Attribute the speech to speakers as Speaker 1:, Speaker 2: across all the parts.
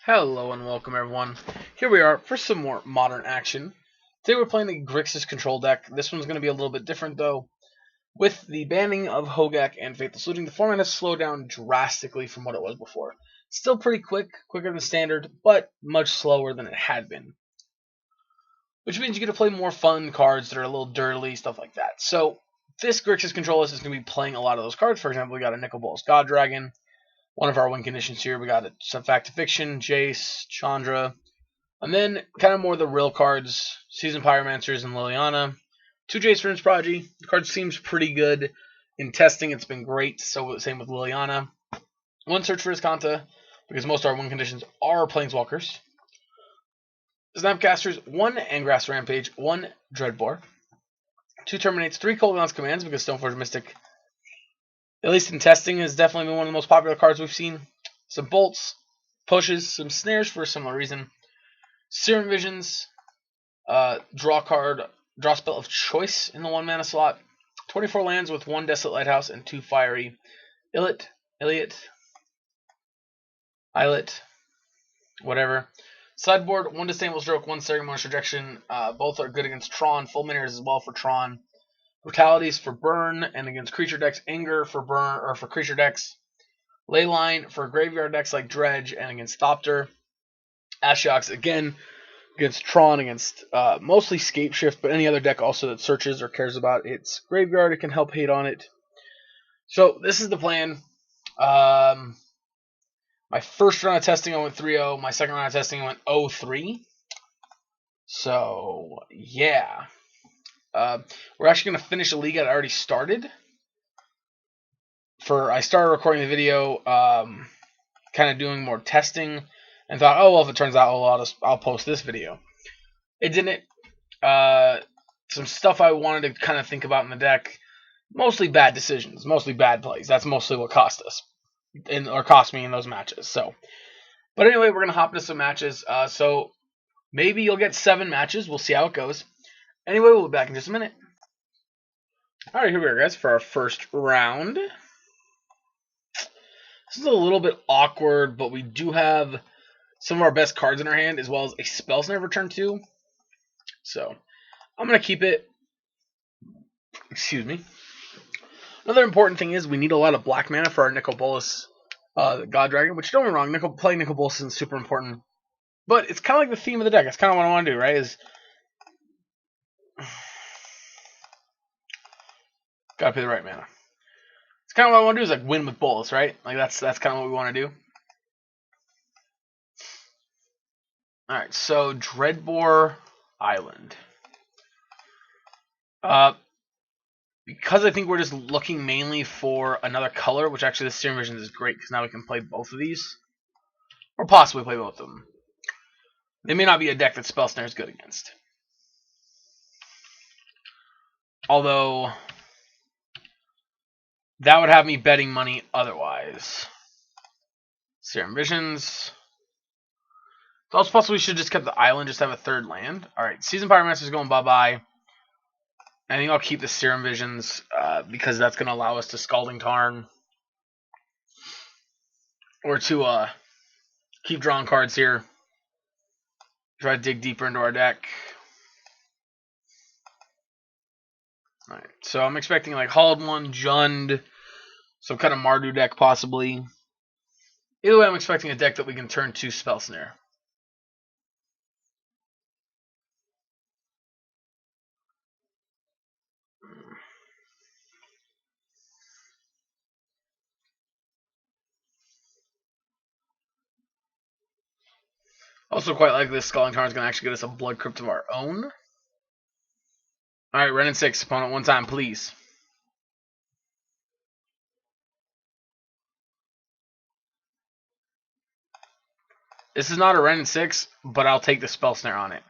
Speaker 1: Hello and welcome everyone. Here we are for some more modern action. Today we're playing the Grixis control deck. This one's going to be a little bit different though. With the banning of Hogak and Faithless Looting, the format has slowed down drastically from what it was before. Still pretty quick, quicker than standard, but much slower than it had been. Which means you get to play more fun cards that are a little dirty, stuff like that. So this Grixis control list is going to be playing a lot of those cards. For example, we got a Nicol Bolas God Dragon. One of our win conditions here, we got some Fact to Fiction, Jace, Chandra, and then kind of more the real cards, Seasoned Pyromancers and Liliana. 2 Jace Vryns Prodigy. The card seems pretty good. In testing, it's been great, so same with Liliana. 1 Search for Iskanta, because most of our win conditions are Planeswalkers. Snapcasters, 1 Angrass Rampage, 1 Dreadbore. 2 Terminates, 3 Coldon's Commands, because Stoneforge Mystic, at least in testing, has definitely been one of the most popular cards we've seen. Some bolts, pushes, some snares for a similar reason. Serum Visions, draw spell of choice in the 1 mana slot. 24 lands with 1 Desolate Lighthouse and 2 fiery. Islet, whatever. Sideboard, 1 Disdainful Stroke, 1 Ceremonious Rejection. Both are good against Tron. Fulminators as well for Tron. Brutalities for burn, and against creature decks, Anger for burn or for creature decks, Leyline for graveyard decks like Dredge, and against Thopter. Ashiok again against Tron, against mostly Scapeshift, but any other deck also that searches or cares about its graveyard, it can help hate on it. So this is the plan. My first round of testing I went 3-0. My second round of testing I went 0-3. So yeah. We're actually going to finish a league that I already started. I started recording the video, kind of doing more testing, and thought, oh, well, if it turns out I'll post this video. It didn't. Some stuff I wanted to kind of think about in the deck, mostly bad decisions, mostly bad plays. That's mostly what cost us, or cost me in those matches. So, but anyway, we're going to hop into some matches. So maybe you'll get 7 matches. We'll see how it goes. Anyway, we'll be back in just a minute. Alright, here we are, guys, for our first round. This is a little bit awkward, but we do have some of our best cards in our hand, as well as a Spell Snare for turn 2. So, I'm going to keep it. Excuse me. Another important thing is we need a lot of black mana for our Nicol Bolas God Dragon, which, don't get me wrong, playing Nicol Bolas is super important. But it's kind of like the theme of the deck. That's kind of what I want to do, right? Gotta pay the right mana. It's kind of what I want to do, is like win with Bolas, right? Like that's kind of what we want to do. Alright, so Dreadbore Island. Because I think we're just looking mainly for another color, which actually the Serum Visions is great, because now we can play both of these. Or possibly play both of them. They may not be a deck that Spell Snare is good against. Although that would have me betting money otherwise. Serum Visions. It's also possible we should just keep the island, just have a 3rd land. Alright, Seasoned Pyromancer is going bye-bye. I think I'll keep the Serum Visions, because that's going to allow us to Scalding Tarn. Or to keep drawing cards here. Try to dig deeper into our deck. Alright, so I'm expecting like Hulled One, Jund, some kind of Mardu deck possibly. Either way, I'm expecting a deck that we can turn to Spell Snare. Also quite like this, Scalding Tarn is going to actually get us a Blood Crypt of our own. Alright, Wrenn and 6, opponent 1 time, please. This is not a Wrenn and 6, but I'll take the Spell Snare on it.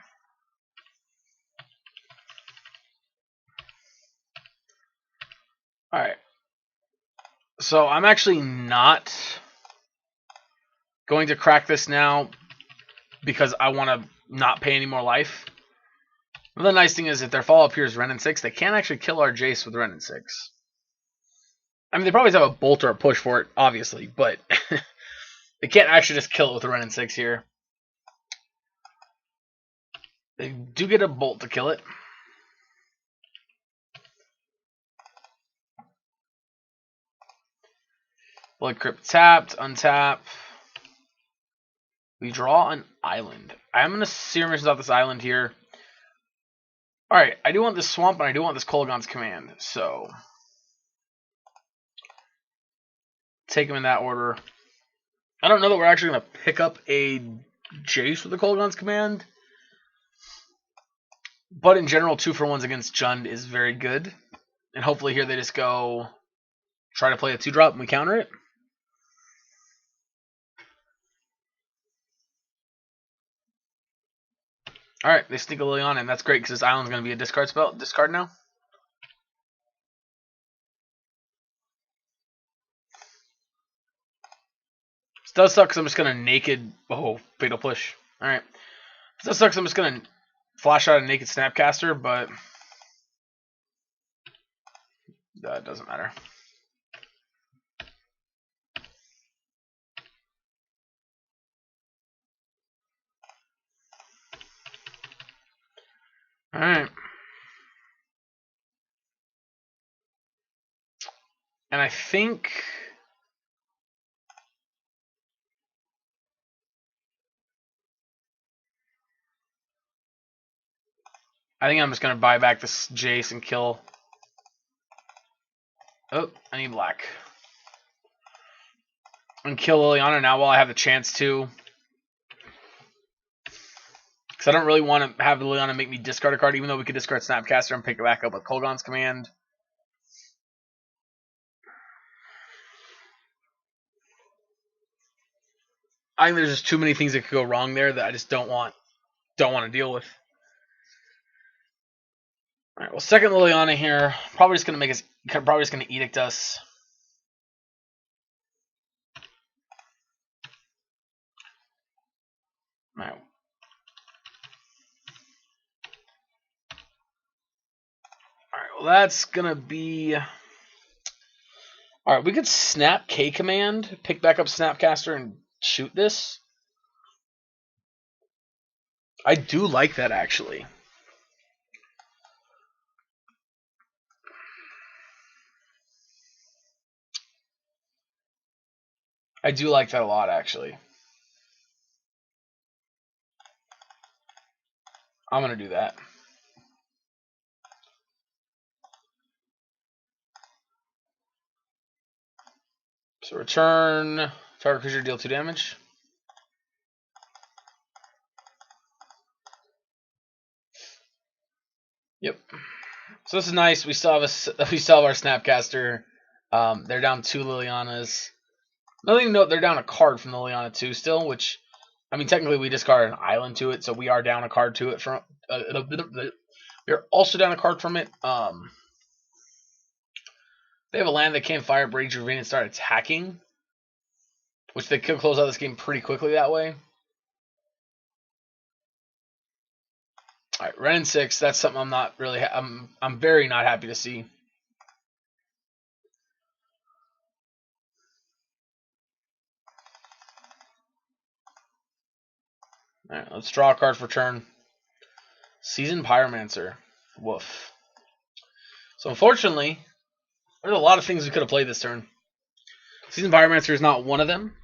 Speaker 1: Alright. So I'm actually not going to crack this now because I want to not pay any more life. But the nice thing is, if their follow-up here is Wrenn and 6, they can't actually kill our Jace with Wrenn and 6. I mean, they probably have a bolt or a push for it, obviously, but They can't actually just kill it with a Ren and 6 here. They do get a bolt to kill it. Blood Crypt tapped, untap. We draw an island. I'm going to Seer Missions off this island here. Alright, I do want this swamp and I do want this Kolaghan's Command, so take them in that order. I don't know that we're actually going to pick up a Jace with the Kolaghan's Command, but in general, 2-for-1s against Jund is very good. And hopefully here they just go try to play a 2-drop and we counter it. Alright, they sneak a Liliana, and that's great because this island's going to be a discard spell. Discard now. This does suck because I'm just going to naked... Oh, Fatal Push. Alright. This does suck because I'm just going to flash out a naked Snapcaster, but that doesn't matter. Alright. And I think... I'm just going to buy back this Jace and kill... Oh, I need black. And kill Liliana now while I have the chance to. Because I don't really want to have Liliana make me discard a card, even though we could discard Snapcaster and pick it back up with Kolaghan's Command. I think there's just too many things that could go wrong there that I just don't want to deal with. All right, well, second Liliana here. Probably just gonna edict us. All right. All right. Well, that's gonna be. All right, we could snap K command, pick back up Snapcaster, and shoot this. I do like that actually. I do like that a lot, actually. I'm going to do that. So return, target creature, deal 2 damage. Yep. So this is nice. We still have our Snapcaster. They're down 2 Lilianas. Another thing to note, they're down a card from the Liliana too still, which, I mean, technically we discarded an island to it, so we are down a card to it from. We're also down a card from it. They have a land that can't fire, Rage Ravine, and start attacking, which they could close out this game pretty quickly that way. All right, Ren and 6. That's something I'm not really. I'm very not happy to see. All right, let's draw a card for turn. Seasoned Pyromancer. Woof. So unfortunately, there's a lot of things we could have played this turn. Seasoned Pyromancer is not one of them.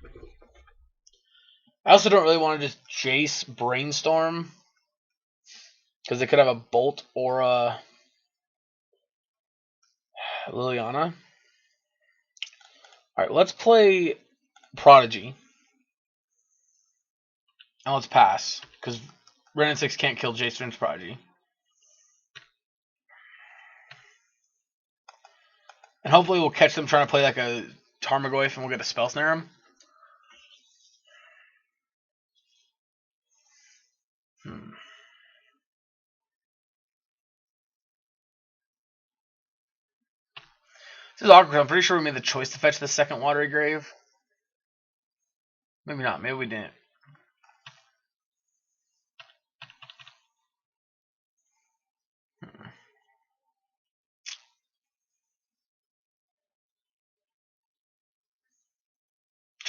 Speaker 1: I also don't really want to just Jace Brainstorm, because they could have a Bolt or a Liliana. Alright, let's play Prodigy. And let's pass, because Ren and 6 can't kill Jace Vryns Prodigy. And hopefully we'll catch them trying to play like a Tarmogoyf and we'll get a Spell Snare him. This is awkward. I'm pretty sure we made the choice to fetch the second Watery Grave. Maybe not. Maybe we didn't.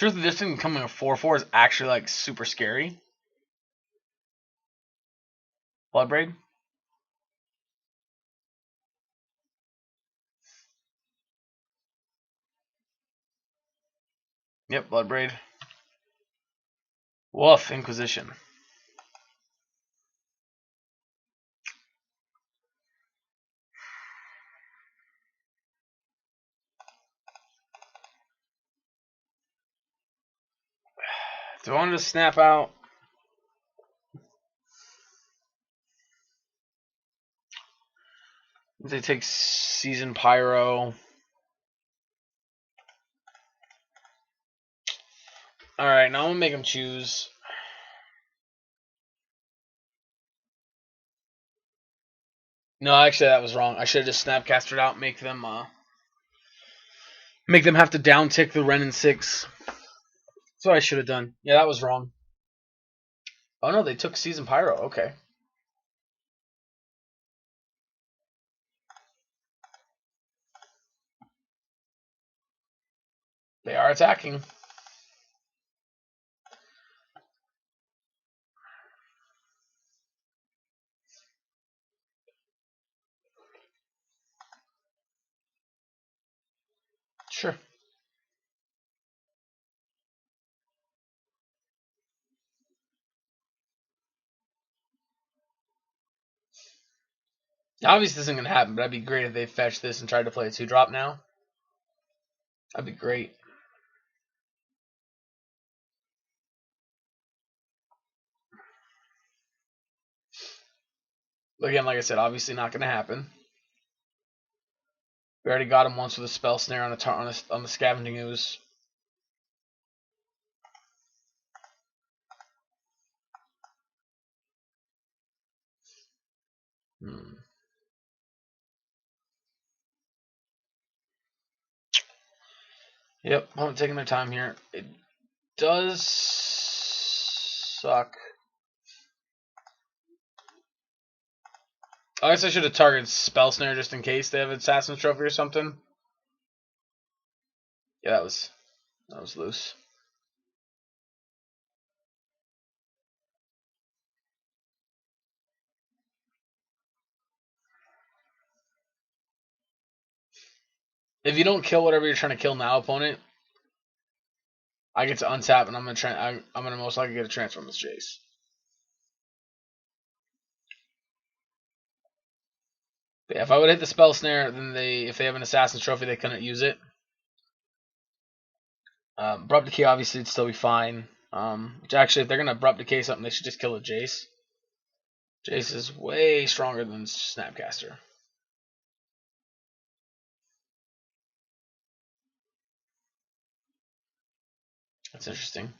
Speaker 1: Truth of this thing becoming a 4/4 is actually like super scary. Bloodbraid. Yep, Bloodbraid. Woof, Inquisition. Do I want to snap out? They take Season Pyro. Alright, now I'm going to make them choose. No, actually that was wrong. I should have just Snapcastered out, make them have to down tick the Ren in 6. That's what I should have done. Yeah, that was wrong. Oh no, they took Season Pyro. Okay. They are attacking. Sure. Obviously, this isn't going to happen, but that'd be great if they fetched this and tried to play a 2-drop now. That'd be great. But again, like I said, obviously not going to happen. We already got him once with a Spell Snare on the Scavenging Ooze. Yep, I'm taking their time here. It does suck. I guess I should have targeted Spell Snare just in case they have Assassin's Trophy or something. Yeah, that was loose. If you don't kill whatever you're trying to kill now, opponent, I get to untap and I'm gonna most likely get a transform with Jace. But yeah, if I would hit the Spell Snare, then if they have an Assassin's Trophy, they couldn't use it. Abrupt Decay, obviously, it'd still be fine. Which actually, if they're gonna Abrupt Decay something, they should just kill a Jace. Jace is way stronger than Snapcaster. That's interesting.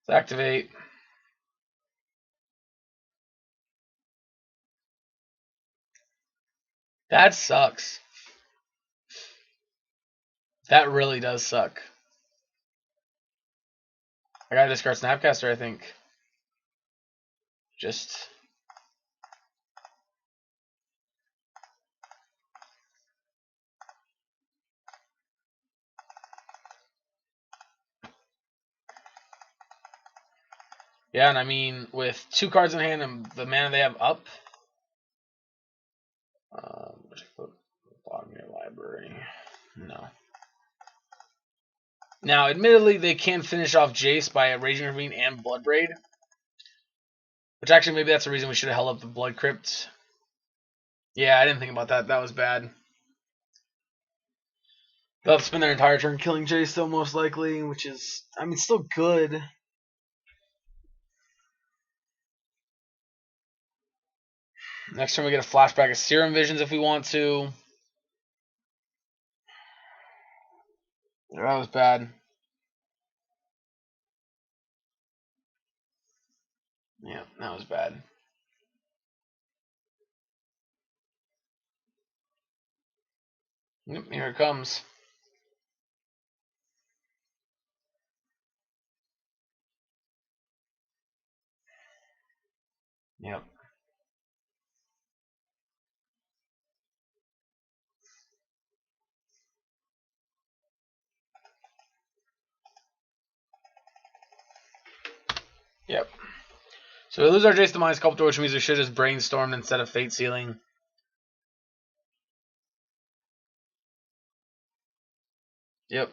Speaker 1: Let's activate. That sucks. That really does suck. I gotta discard Snapcaster, I think. Just. Yeah, and I mean, with 2 cards in hand and the mana they have up. Bottom of your library. No. Now, admittedly, they can finish off Jace by a Raging Ravine and Bloodbraid. Which actually, maybe that's the reason we should have held up the Blood Crypt. Yeah, I didn't think about that. That was bad. They'll have to spend their entire turn killing Jace, though, most likely, which is, I mean, still good. Next turn we get a flashback of Serum Visions if we want to. That was bad. Yeah, that was bad. Yep, here it comes. Yep. Yep. So we lose our Jace the Mind Sculptor, which means we should have just brainstormed instead of Fate Sealing. Yep.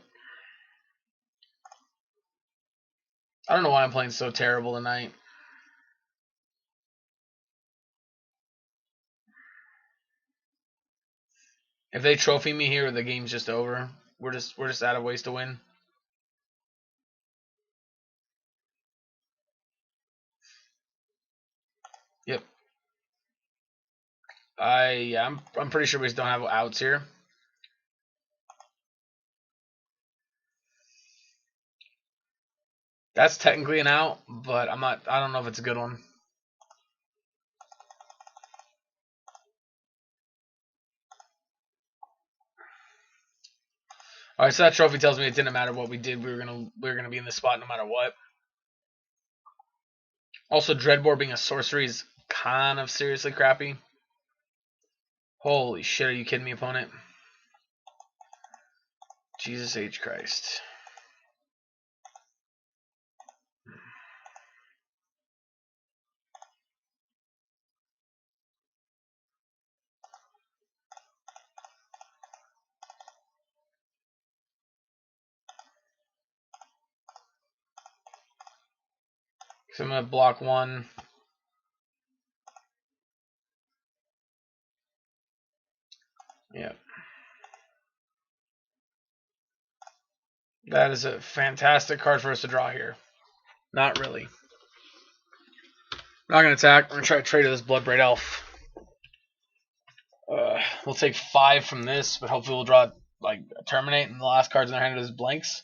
Speaker 1: I don't know why I'm playing so terrible tonight. If they trophy me here, the game's just over. We're just out of ways to win. Yep. I'm pretty sure we just don't have outs here. That's technically an out, but I don't know if it's a good one. Alright, so that trophy tells me it didn't matter what we did, we were gonna be in this spot no matter what. Also, Dreadbore being a sorcery is kind of seriously crappy. Holy shit, are you kidding me, opponent? Jesus H. Christ. So I'm going to block one. Yeah. That is a fantastic card for us to draw here. Not really. Not going to attack. I'm going to try to trade to this Bloodbraid Elf. We'll take 5 from this, but hopefully we'll draw like a Terminate, and the last cards in their hand is blanks.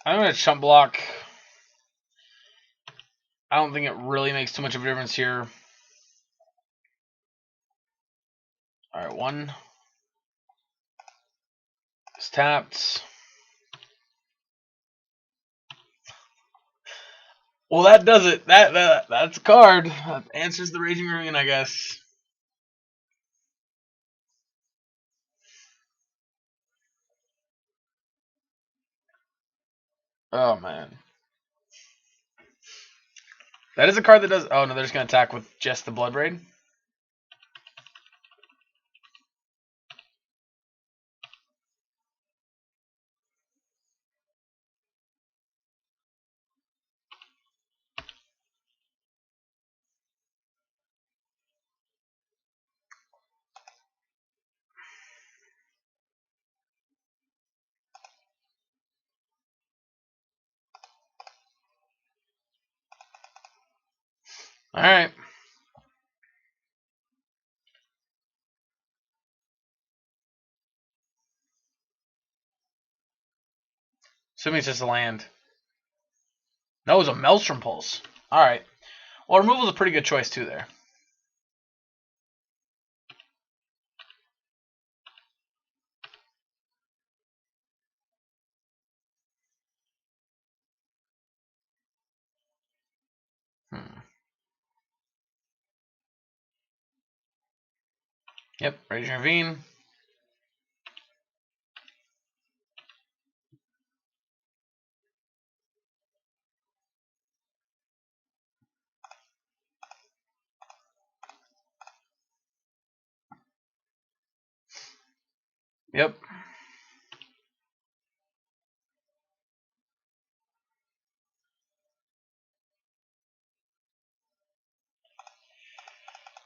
Speaker 1: I'm going to chump block. I don't think it really makes too much of a difference here. Alright, 1. It's tapped. Well, that does it. That's a card. That answers the Raging Ravine, I guess. Oh, man. That is a card that does... Oh, no, they're just going to attack with just the Bloodbraid. Alright. Assuming it's just a land. No, it was a Maelstrom Pulse. Alright. Well, removal is a pretty good choice, too, there. Yep, Raging Ravine. Yep.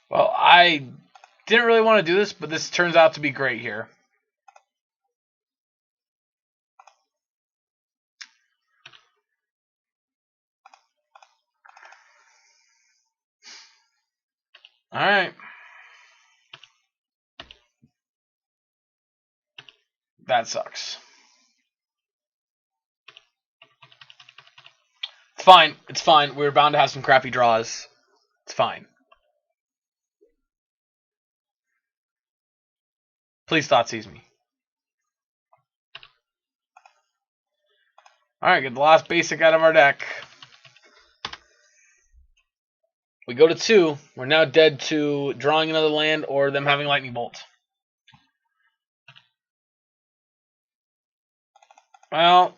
Speaker 1: Well, I didn't really want to do this, but this turns out to be great here. Alright. That sucks. It's fine. It's fine. We're bound to have some crappy draws. It's fine. Please Thoughtseize me. Alright, get the last basic out of our deck. We go to 2. We're now dead to drawing another land or them having Lightning Bolt. Well,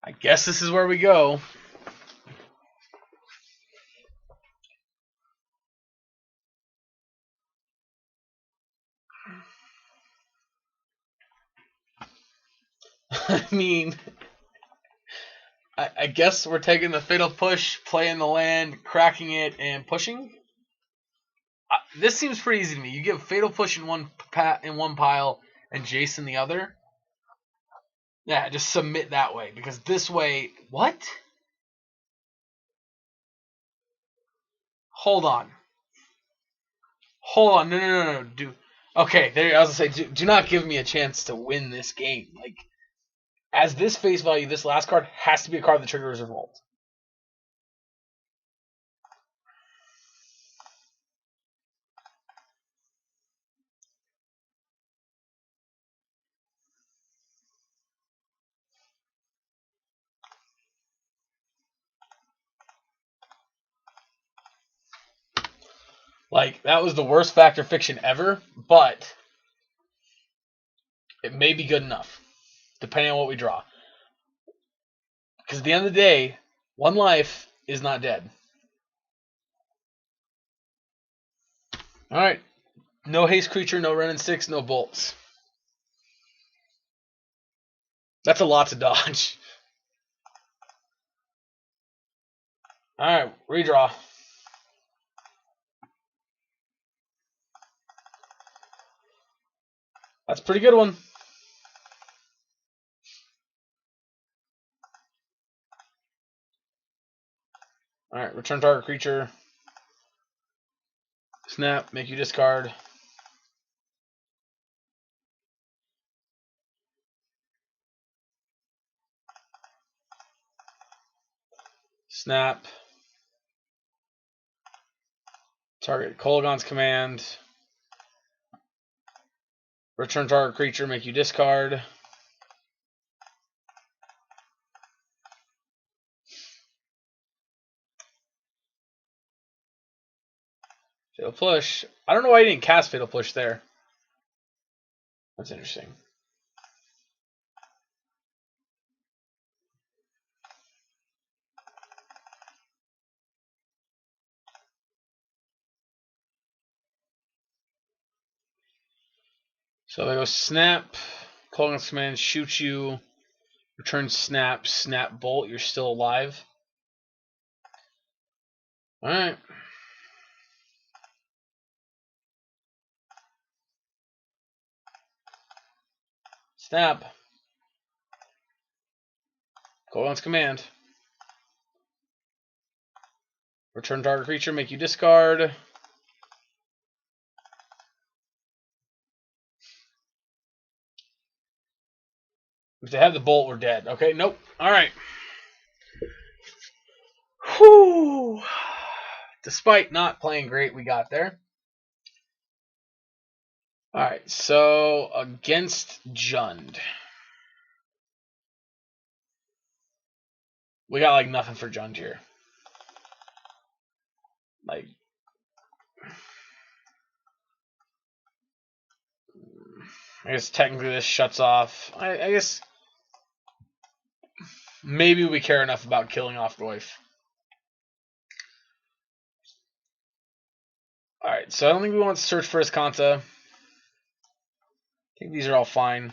Speaker 1: I guess this is where we go. I mean, I guess we're taking the Fatal Push, playing the land, cracking it, and pushing. This seems pretty easy to me. You give Fatal Push in one pile and Jace in the other. Yeah, just submit that way. Because this way... What? Hold on. Hold on. No. Okay, there. I was going to say, do not give me a chance to win this game. Like, as this face value, this last card has to be a card that triggers Revolt. Like, that was the worst Fact or Fiction ever, but it may be good enough, depending on what we draw. Because at the end of the day, one life is not dead. Alright. No haste creature, no Ren and 6, no bolts. That's a lot to dodge. Alright, redraw. That's a pretty good one. Alright, return target creature. Snap, make you discard. Snap. Target Kolaghan's command. Return target creature, make you discard. Fatal Push. I don't know why you didn't cast Fatal Push there. That's interesting. So they go snap, Kolaghan's command, shoot you, return snap, snap bolt, you're still alive. Alright. Snap. Kolaghan's command. Return target creature, make you discard. If they have the bolt, we're dead. Okay, nope. Alright. Whew. Despite not playing great, we got there. Alright, so against Jund. We got like nothing for Jund here. Like, I guess technically this shuts off. I guess maybe we care enough about killing off Goyf. Alright, so I don't think we want to search for his Kanta. I think these are all fine.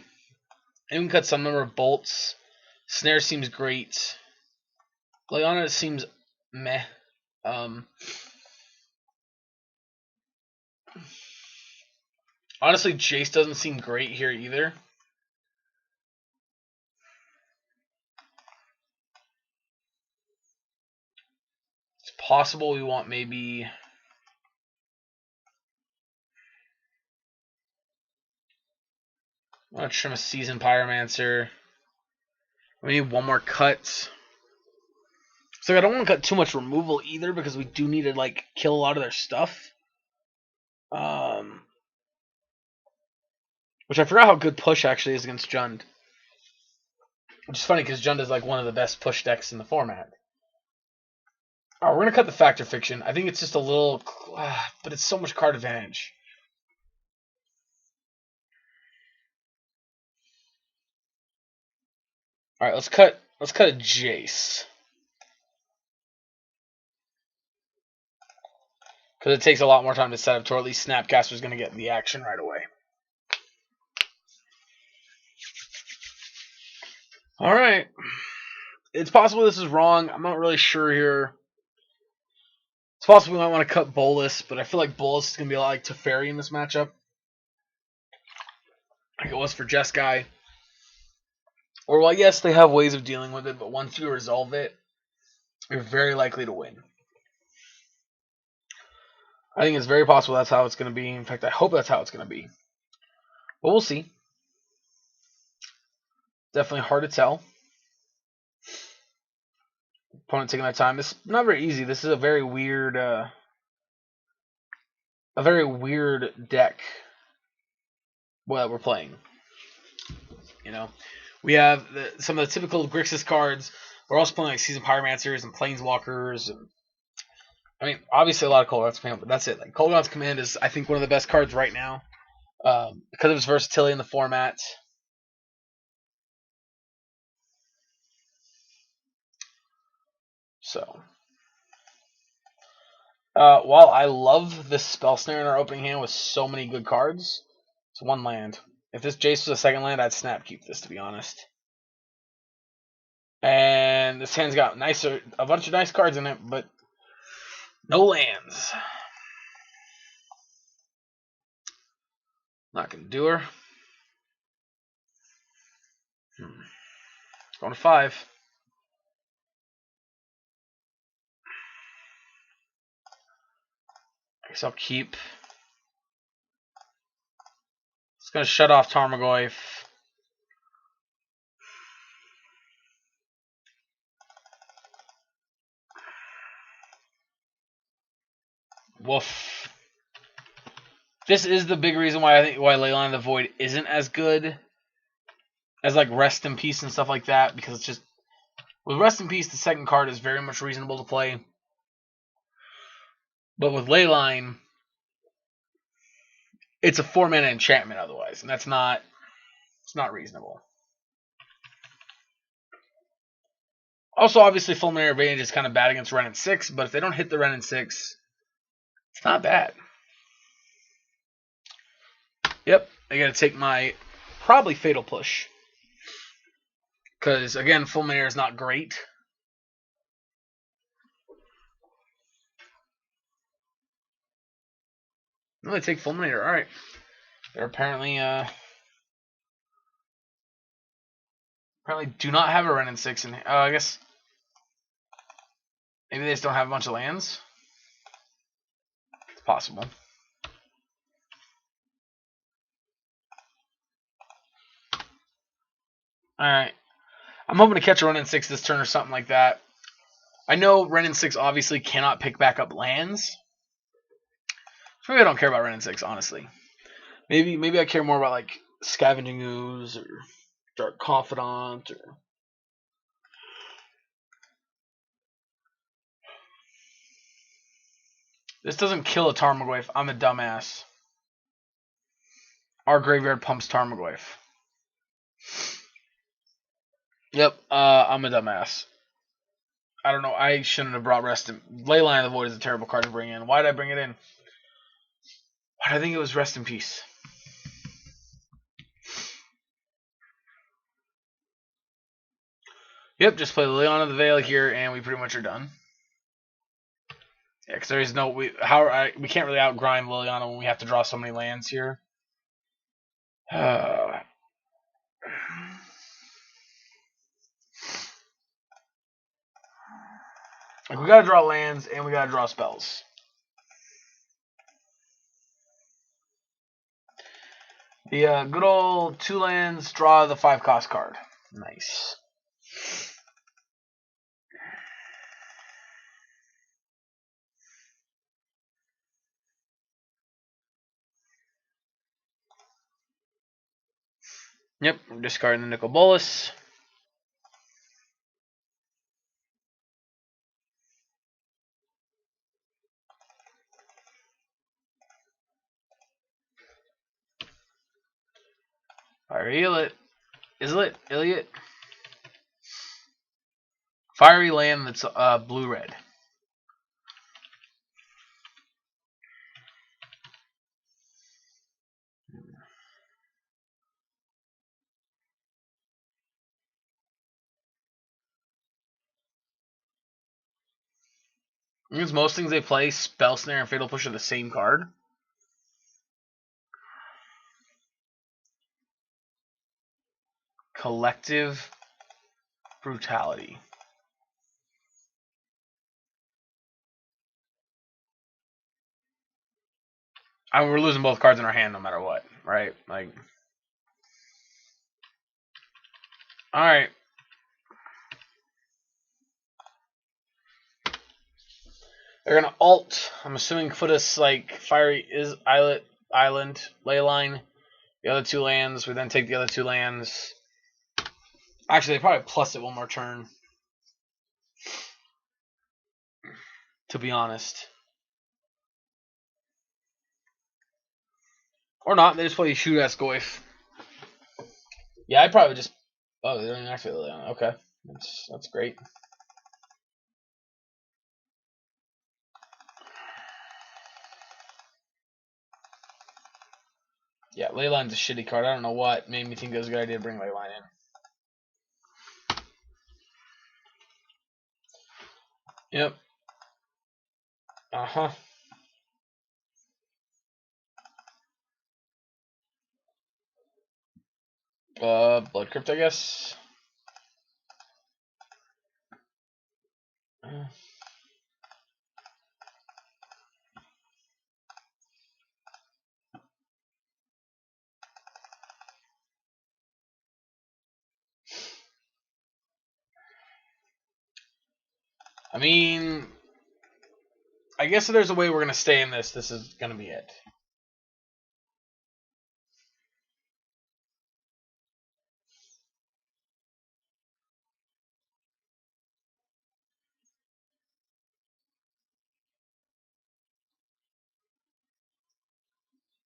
Speaker 1: And we can cut some number of bolts. Snare seems great. Liliana seems meh. Honestly, Jace doesn't seem great here either. It's possible we want maybe... I'm going to trim a Seasoned Pyromancer. We need one more cut. So I don't want to cut too much removal either because we do need to like kill a lot of their stuff. Which I forgot how good push actually is against Jund. Which is funny because Jund is like one of the best push decks in the format. Alright, we're going to cut the Factor Fiction. I think it's just a little... but it's so much card advantage. Alright, let's cut a Jace. Because it takes a lot more time to set up to, or at least Snapcaster's going to get the action right away. Alright. It's possible this is wrong. I'm not really sure here. It's possible we might want to cut Bolus, but I feel like Bolus is going to be a lot like Teferi in this matchup. Like it was for Jeskai. Or, well, yes, they have ways of dealing with it, but once you resolve it, you're very likely to win. I think it's very possible that's how it's going to be. In fact, I hope that's how it's going to be. But we'll see. Definitely hard to tell. Opponent taking that time. This is not very easy. This is a very weird deck that we're playing. You know, we have some of the typical Grixis cards. We're also playing like Seasoned Pyromancers and Planeswalkers. And, I mean, obviously a lot of Kolaghan's Command, but that's it. Like Kolaghan's Command is, I think, one of the best cards right now because of its versatility in the format. So, while I love this Spell Snare in our opening hand with so many good cards, it's one land. If this Jace was a second land, I'd snap keep this, to be honest. And this hand's got a bunch of nice cards in it, but no lands. Not gonna do her. Going to 5. I guess I'll keep. It's gonna shut off Tarmogoyf. Woof. This is the big reason why I think Liliana of the Void isn't as good as like Rest in Peace and stuff like that, because it's just with Rest in Peace the second card is very much reasonable to play. But with Leyline, it's a 4-mana enchantment otherwise, and it's not reasonable. Also, obviously, Fulminary Advantage is kind of bad against Ren and 6, but if they don't hit the Ren and 6, it's not bad. Yep, I gotta take my probably Fatal Push. Because, again, Fulminary is not great. No, they take Fulminator. Alright. They're apparently do not have a Ren and 6 in here. I guess maybe they just don't have a bunch of lands. It's possible. Alright. I'm hoping to catch a Ren and 6 this turn or something like that. I know Ren and 6 obviously cannot pick back up lands. So maybe I don't care about Ren and 6, honestly. Maybe I care more about like Scavenging Ooze or Dark Confidant or this doesn't kill a Tarmogoyf. I'm a dumbass. Our graveyard pumps Tarmogoyf. Yep, I'm a dumbass. I don't know. I shouldn't have brought Rest in... Leyline of the Void is a terrible card to bring in. Why did I bring it in? Why did I think it was Rest in Peace? Yep, just play Liliana of the Veil here, and we pretty much are done. Yeah, because there is no... We can't really outgrind Liliana when we have to draw so many lands here. Like, we gotta draw lands, and we gotta draw spells. The good old 2 lands, draw the 5 cost card. Nice. Yep, we're discarding the Nicol Bolas. Fiery Illet. Islet? Iliot? Fiery land that's blue-red. Because most things they play, Spell Snare and Fatal Push are the same card. Collective Brutality. I mean, we're losing both cards in our hand no matter what, right? Like, all right. They're gonna alt. I'm assuming put us like Fiery Island, Leyline. The other 2 lands. We then take the other 2 lands. Actually, they probably plus it one more turn. To be honest. Or not. They just play Shoot at Goif. Yeah, I probably just. Oh, they don't even activate Liliana. Okay. That's great. Yeah, Leyline's a shitty card. I don't know what made me think it was a good idea to bring Leyline in. Yep. Uh-huh. Blood Crypt, I guess. I mean, I guess if there's a way we're gonna stay in this, this is gonna be it.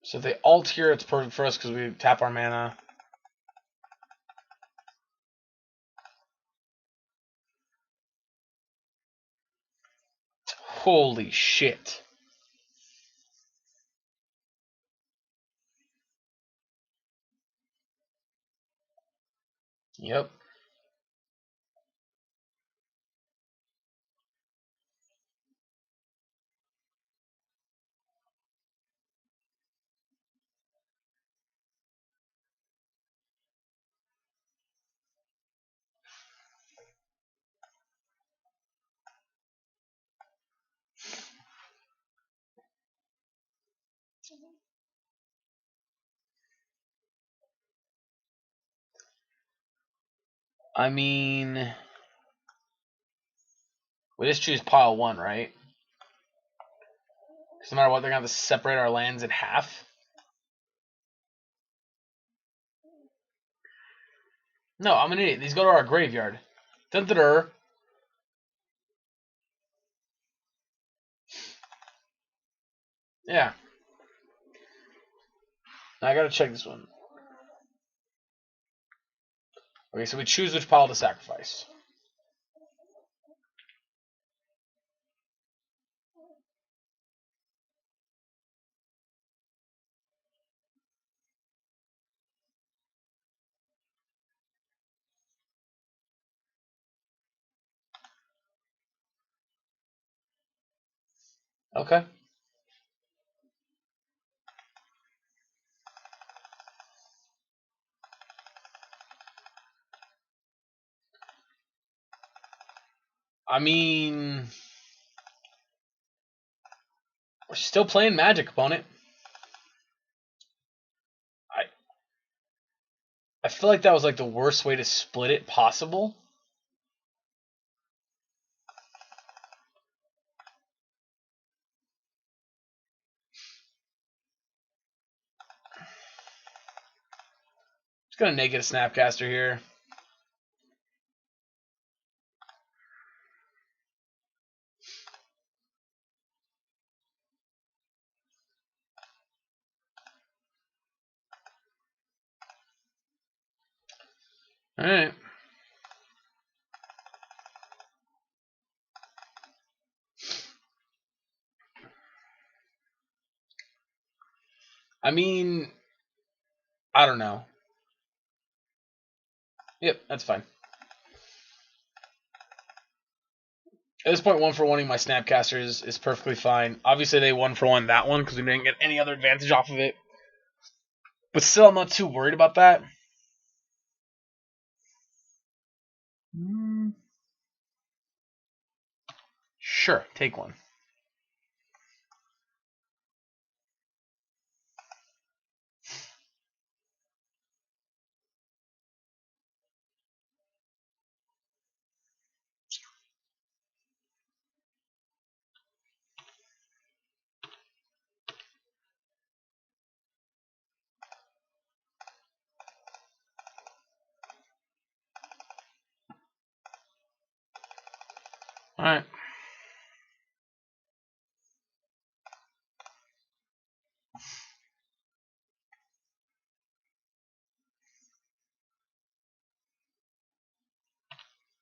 Speaker 1: So if they alt here, it's perfect for us because we tap our mana. Holy shit. Yep. I mean, we just choose pile 1, right? Because no matter what, they're going to have to separate our lands in half. No, I'm an idiot. These go to our graveyard. Dun-dun-dun. Yeah. Now I gotta check this one. Okay, so we choose which pile to sacrifice. Okay. I mean, we're still playing Magic, opponent. I feel like that was like the worst way to split it possible. Just gonna naked a Snapcaster here. Alright. I mean, I don't know. Yep, that's fine. At this point, 1-for-1ing my Snapcaster is perfectly fine. Obviously, they 1-for-1 that one because we didn't get any other advantage off of it. But still, I'm not too worried about that. Sure, take one. Alright.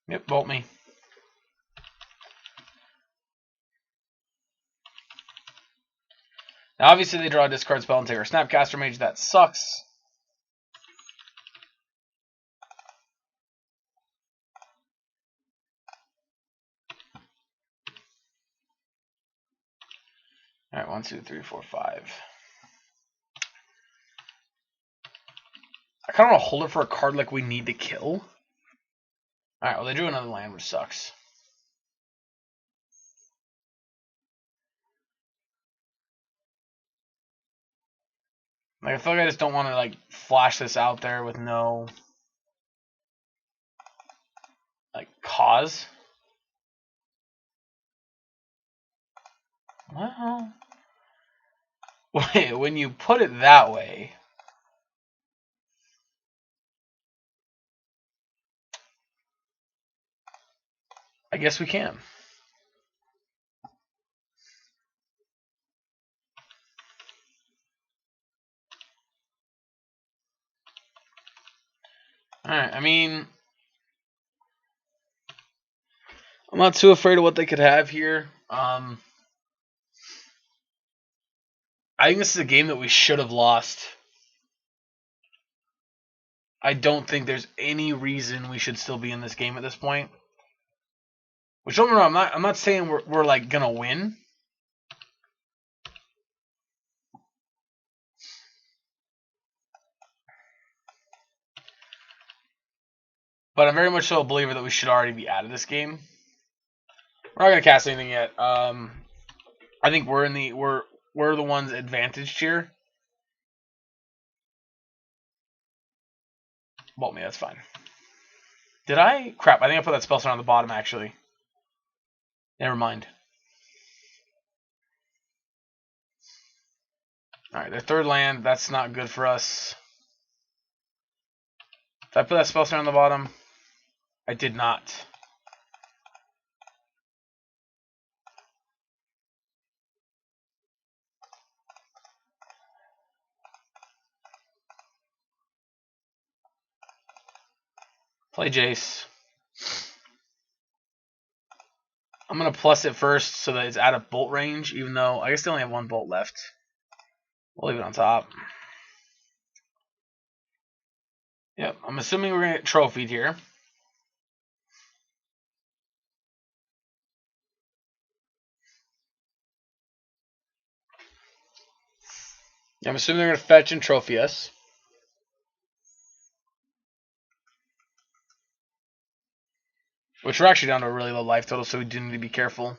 Speaker 1: Yep, bolt me. Now, obviously, they draw a discard spell and take our Snapcaster Mage. That sucks. Alright, 1, 2, 3, 4, 5. I kind of want to hold it for a card like we need to kill. Alright, well, they drew another land, which sucks. Like, I feel like I just don't want to, like, flash this out there with no, like, cause. Well, wait, when you put it that way, I guess we can. Alright, I mean, I'm not too afraid of what they could have here. I think this is a game that we should have lost. I don't think there's any reason we should still be in this game at this point. Which don't get me wrong, I'm not saying we're like gonna win. But I'm very much so a believer that we should already be out of this game. We're not gonna cast anything yet. I think we're the ones advantaged here. Bolt me, that's fine. Did I? Crap, I think I put that spell stone on the bottom actually. Never mind. Alright, their third land, that's not good for us. Did I put that spell stone on the bottom? I did not. Play Jace. I'm going to plus it first so that it's out of bolt range, even though I guess they only have one bolt left. We'll leave it on top. Yep, I'm assuming we're going to get trophied here. Yeah, I'm assuming they're going to fetch and trophy us. Which we're actually down to a really low life total, so we do need to be careful.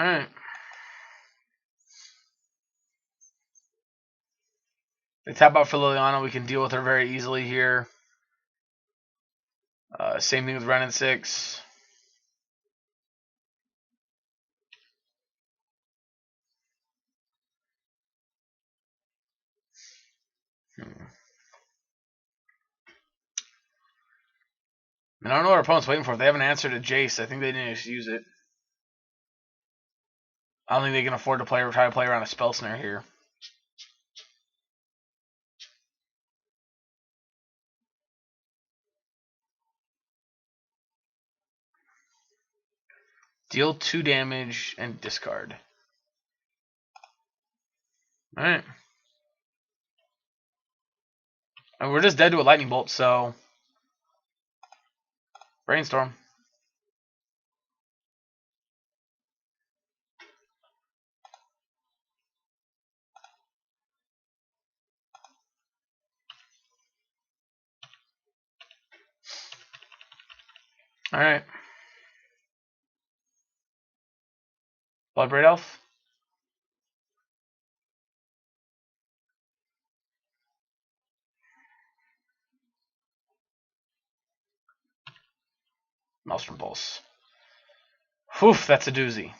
Speaker 1: Alright. They tap out for Liliana. We can deal with her very easily here. Same thing with Ren and 6. I don't know what our opponent's waiting for. If they haven't answered to Jace, I think they didn't just use it. I don't think they can afford to try to play around a spell snare here. Deal 2 damage and discard. Alright. And we're just dead to a lightning bolt, so brainstorm. Alright. Bloodbraid Elf. Maelstrom Pulse. Whew, that's a doozy.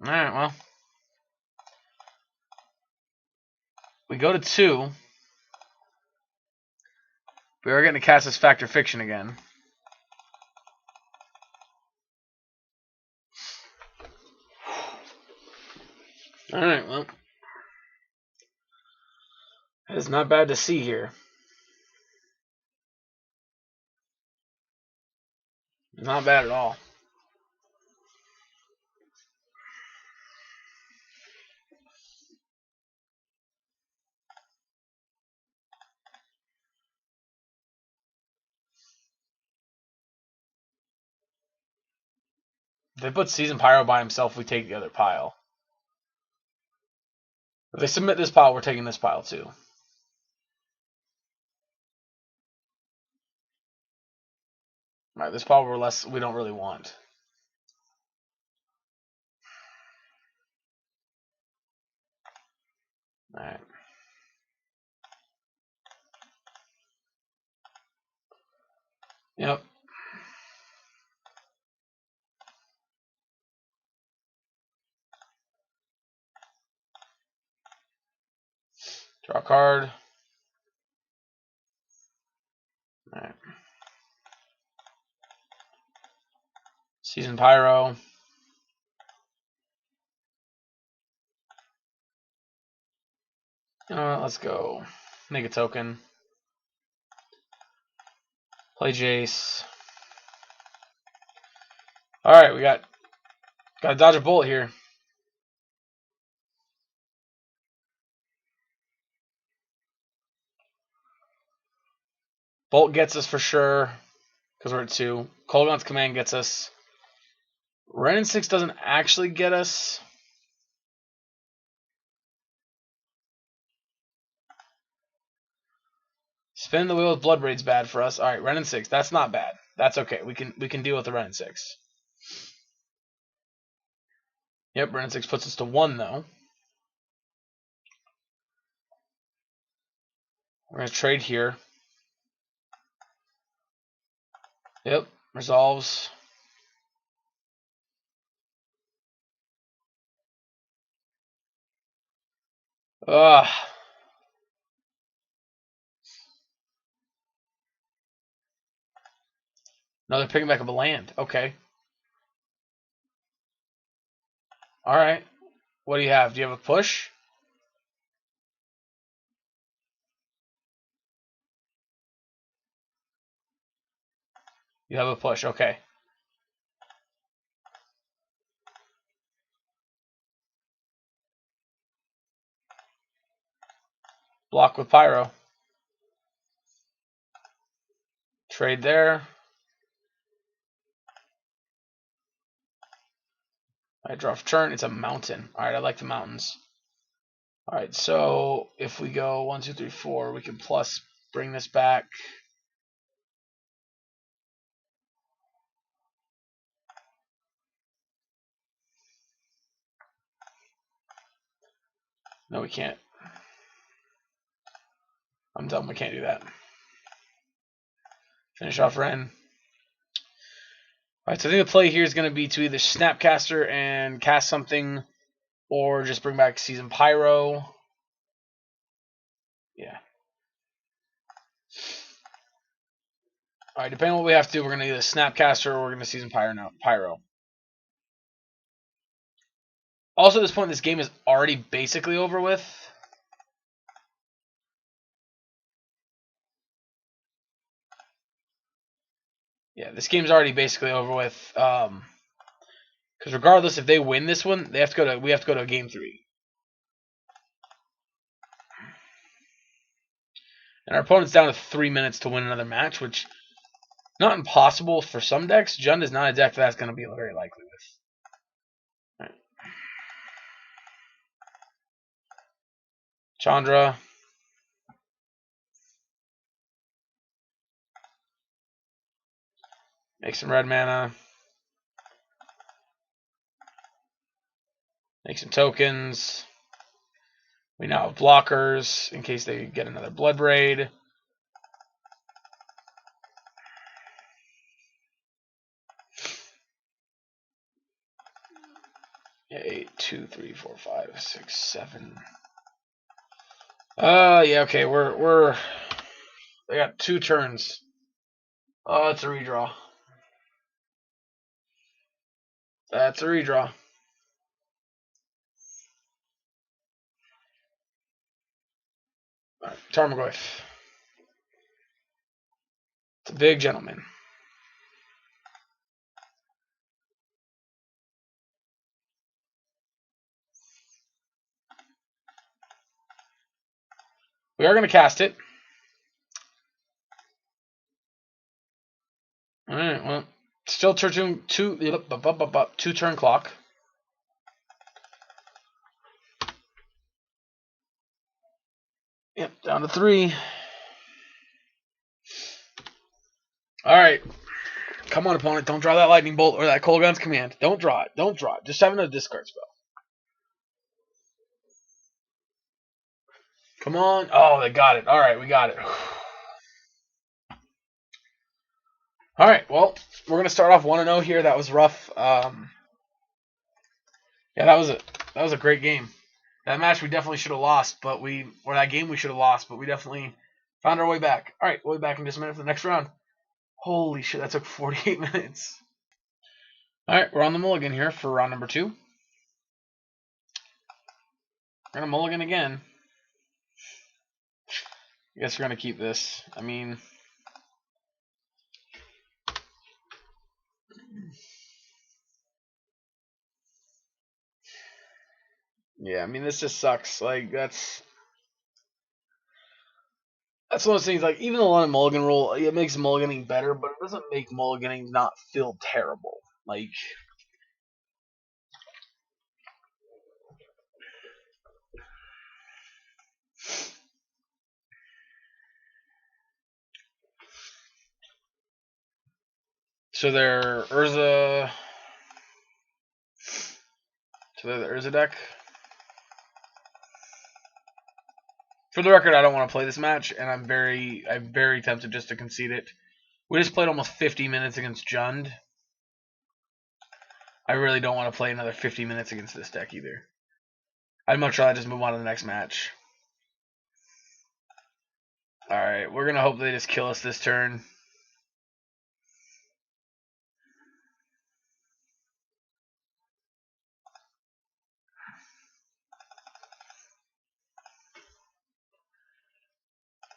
Speaker 1: Alright, well. We go to 2. We are going to cast this Fact or Fiction again. Alright, well. It's not bad to see here. Not bad at all. If they put Season Pyro by himself, we take the other pile. If they submit this pile, we're taking this pile too. Alright, this pile we don't really want. Alright. Yep. Draw a card. Alright. Season Pyro. Let's go. Make a token. Play Jace. Alright, we gotta dodge a bullet here. Bolt gets us for sure, because we're at 2. Kolaghan's Command gets us. Ren and 6 doesn't actually get us. Spin the wheel with Bloodbraid's bad for us. Alright, Ren and 6. That's not bad. That's okay. We can deal with the Ren and 6. Yep, Ren and 6 puts us to 1 though. We're gonna trade here. Yep, resolves. Ugh. No, they're picking back up a land. Okay. Alright. What do you have? Do you have a push? You have a push. Okay. Block with Pyro. Trade there. I draw for turn. It's a mountain. Alright, I like the mountains. Alright, so if we go 1, 2, 3, 4, we can plus bring this back. No, we can't. I'm dumb, we can't do that. Finish off Ren. Alright, so I think the play here is going to be to either Snapcaster and cast something, or just bring back Season Pyro. Yeah. Alright, depending on what we have to do, we're going to either Snapcaster or we're going to Season Pyro. Also, at this point, this game is already basically over with. Yeah, this game's already basically over with. Because regardless, if they win this one, we have to go to game 3. And our opponent's down to 3 minutes to win another match, which not impossible for some decks. Jund is not a deck that's going to be very likely with. Right. Chandra. Make some red mana. Make some tokens. We now have blockers in case they get another Blood Braid. Yeah, 8, 2, 3, 4, 5, 6, 7. Yeah, okay, they got 2 turns. Oh, it's a redraw. That's a redraw. Alright, Tarmogoyf. It's a big gentleman. We are going to cast it. Alright, well, still two turn clock. Yep, down to 3. Alright. Come on, opponent. Don't draw that lightning bolt or that cold gun's command. Don't draw it. Don't draw it. Just have another discard spell. Come on. Oh, they got it. Alright, we got it. Alright, well, we're going to start off 1-0 here. That was rough. Yeah, that was a great game. That match we definitely should have lost, or that game we should have lost, but we definitely found our way back. Alright, we'll be back in just a minute for the next round. Holy shit, that took 48 minutes. Alright, we're on the mulligan here for round number 2. We're going to mulligan again. I guess we're going to keep this. I mean, yeah, I mean, this just sucks. Like, that's one of those things, like, even the London mulligan rule, it makes mulliganing better, but it doesn't make mulliganing not feel terrible. Like, so they're Urza. So they're the Urza deck. For the record, I don't want to play this match, and I'm very tempted just to concede it. We just played almost 50 minutes against Jund. I really don't want to play another 50 minutes against this deck either. I'd much rather just move on to the next match. Alright, we're going to hope they just kill us this turn.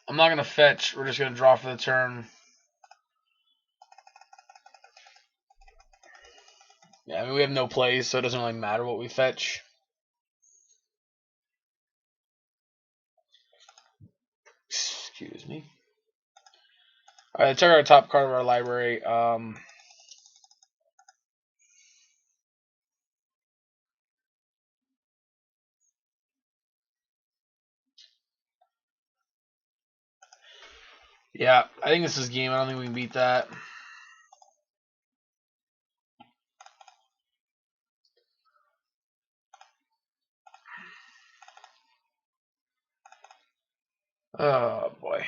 Speaker 1: I'm not going to fetch. We're just going to draw for the turn. Yeah, I mean, we have no plays, so it doesn't really matter what we fetch. Excuse me. Alright, check our top card of our library. Yeah, I think this is game. I don't think we can beat that. Oh, boy.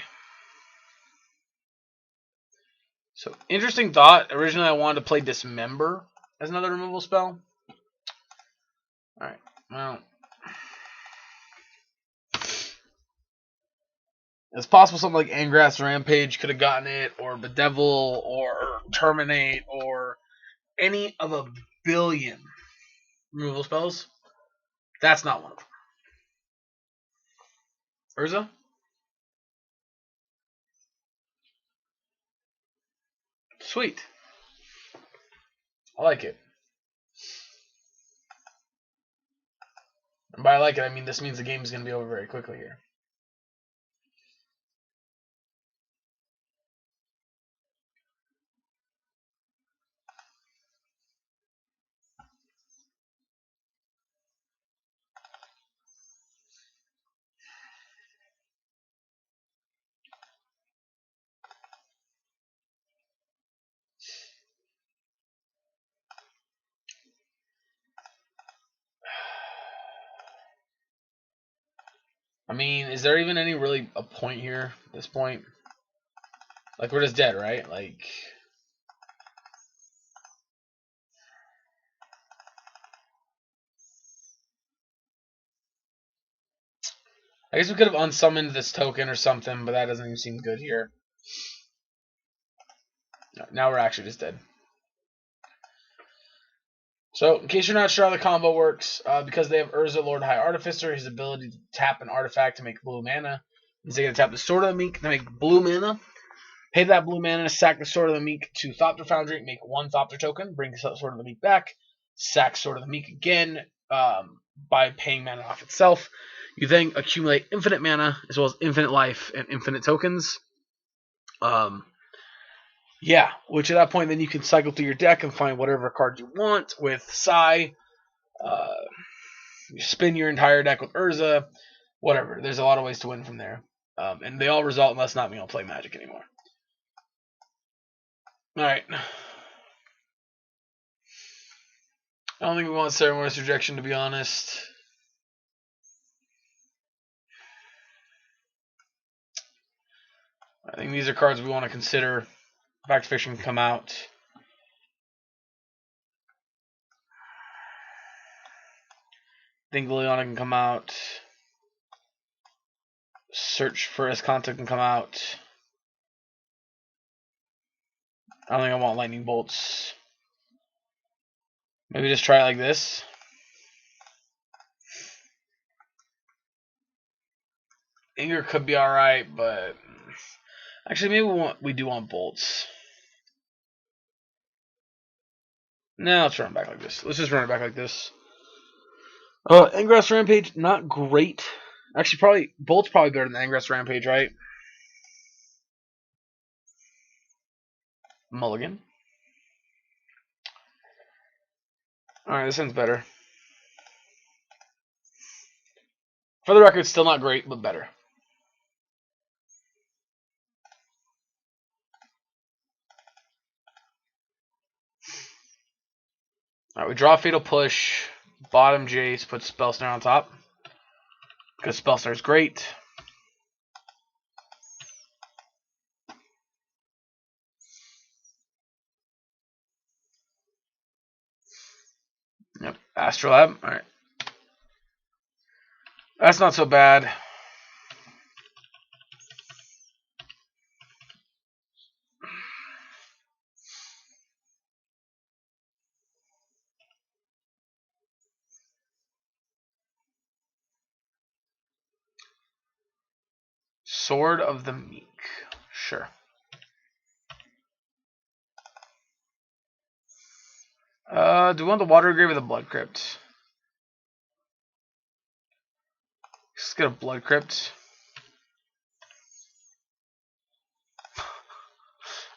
Speaker 1: So, interesting thought. Originally, I wanted to play Dismember as another removal spell. Alright, well. It's possible something like Angrath's Rampage could have gotten it, or Bedevil, or Terminate, or any of a billion removal spells. That's not one of them. Urza? Sweet. I like it. And by I like it, I mean this means the game is going to be over very quickly here. I mean, is there even any really a point here at this point? Like, we're just dead, right? Like, I guess we could have unsummoned this token or something, but that doesn't even seem good here. No, now we're actually just dead. So, in case you're not sure how the combo works, because they have Urza, Lord High Artificer, his ability to tap an artifact to make blue mana, means they can tap the Sword of the Meek to make blue mana, pay that blue mana, sack the Sword of the Meek to Thopter Foundry, make one Thopter token, bring the Sword of the Meek back, sack Sword of the Meek again by paying mana off itself. You then accumulate infinite mana, as well as infinite life and infinite tokens. Yeah, which at that point then you can cycle through your deck and find whatever card you want with Psy. You spin your entire deck with Urza. Whatever. There's a lot of ways to win from there. And they all result in us not being able to play Magic anymore. Alright. I don't think we want Ceremonious Rejection, to be honest. I think these are cards we want to consider. Fact Fiction can come out. I think Liliana can come out. Search for Escanta can come out. I don't think I want Lightning Bolts. Maybe just try it like this. Inger could be alright, but actually maybe we do want Bolts. No, let's run it back like this. Let's just run it back like this. Ingress Rampage, not great. Actually, probably Bolt's probably better than Ingress Rampage, right? Mulligan. Alright, this one's better. For the record, still not great, but better. Alright, we draw Fatal Push. Bottom Jace, put Spell Snare on top. Because Spell Snare is great. Yep, Astrolab. Alright. That's not so bad. Sword of the Meek. Sure. Do we want the Water Grave or the Blood Crypt? Let's get a Blood Crypt.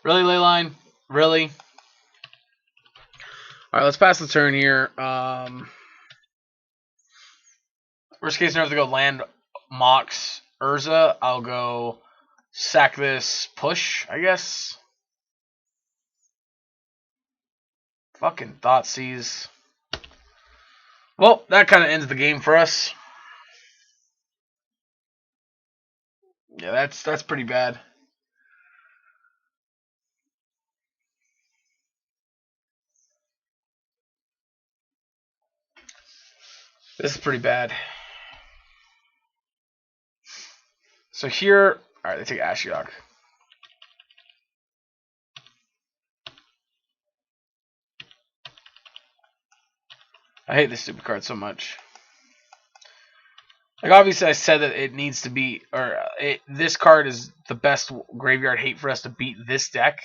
Speaker 1: Really, Leyline? Really? Alright, let's pass the turn here. Worst case scenario, I have to go land Mox Urza. I'll go Sack this. Push, I guess. Fucking Thoughtseize. Well, that kind of ends the game for us. Yeah, that's pretty bad. This is pretty bad. So here, alright, they take Ashiok. I hate this stupid card so much. Like, obviously I said that it needs to be, or this card is the best graveyard hate for us to beat this deck.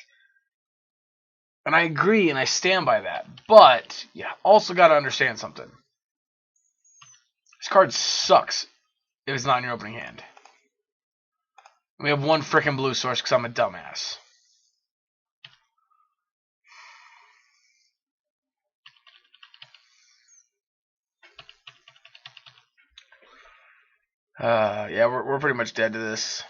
Speaker 1: And I agree, and I stand by that. But, you also got to understand something. This card sucks if it's not in your opening hand. We have one frickin' blue source because I'm a dumbass. Yeah, we're pretty much dead to this.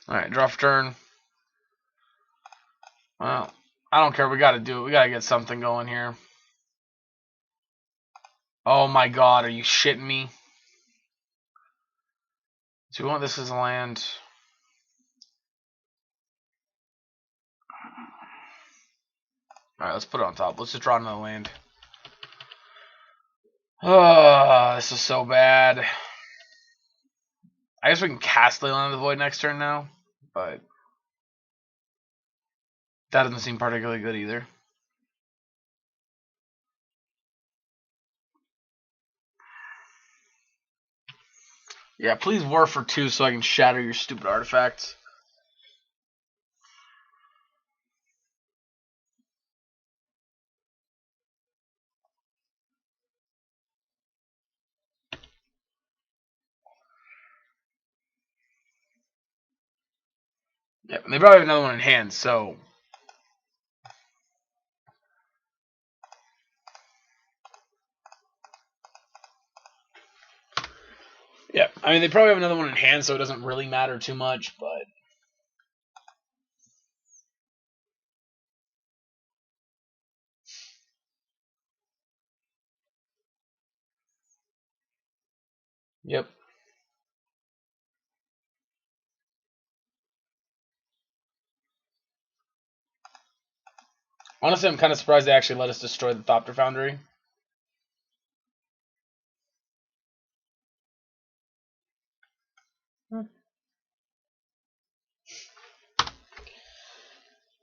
Speaker 1: Alright, draw for turn. Well, I don't care. We got to do it. We got to get something going here. Oh my god, are you shitting me? Do we want this as a land? Alright, let's put it on top. Let's just draw another land. Oh, this is so bad. I guess we can cast Liliana of the Void next turn now, but that doesn't seem particularly good either. Yeah, please war for 2 so I can shatter your stupid artifacts. Yep, and they probably have another one in hand, so... Yeah, I mean, they probably have another one in hand, so it doesn't really matter too much, but... Yep. Honestly, I'm kind of surprised they actually let us destroy the Thopter Foundry.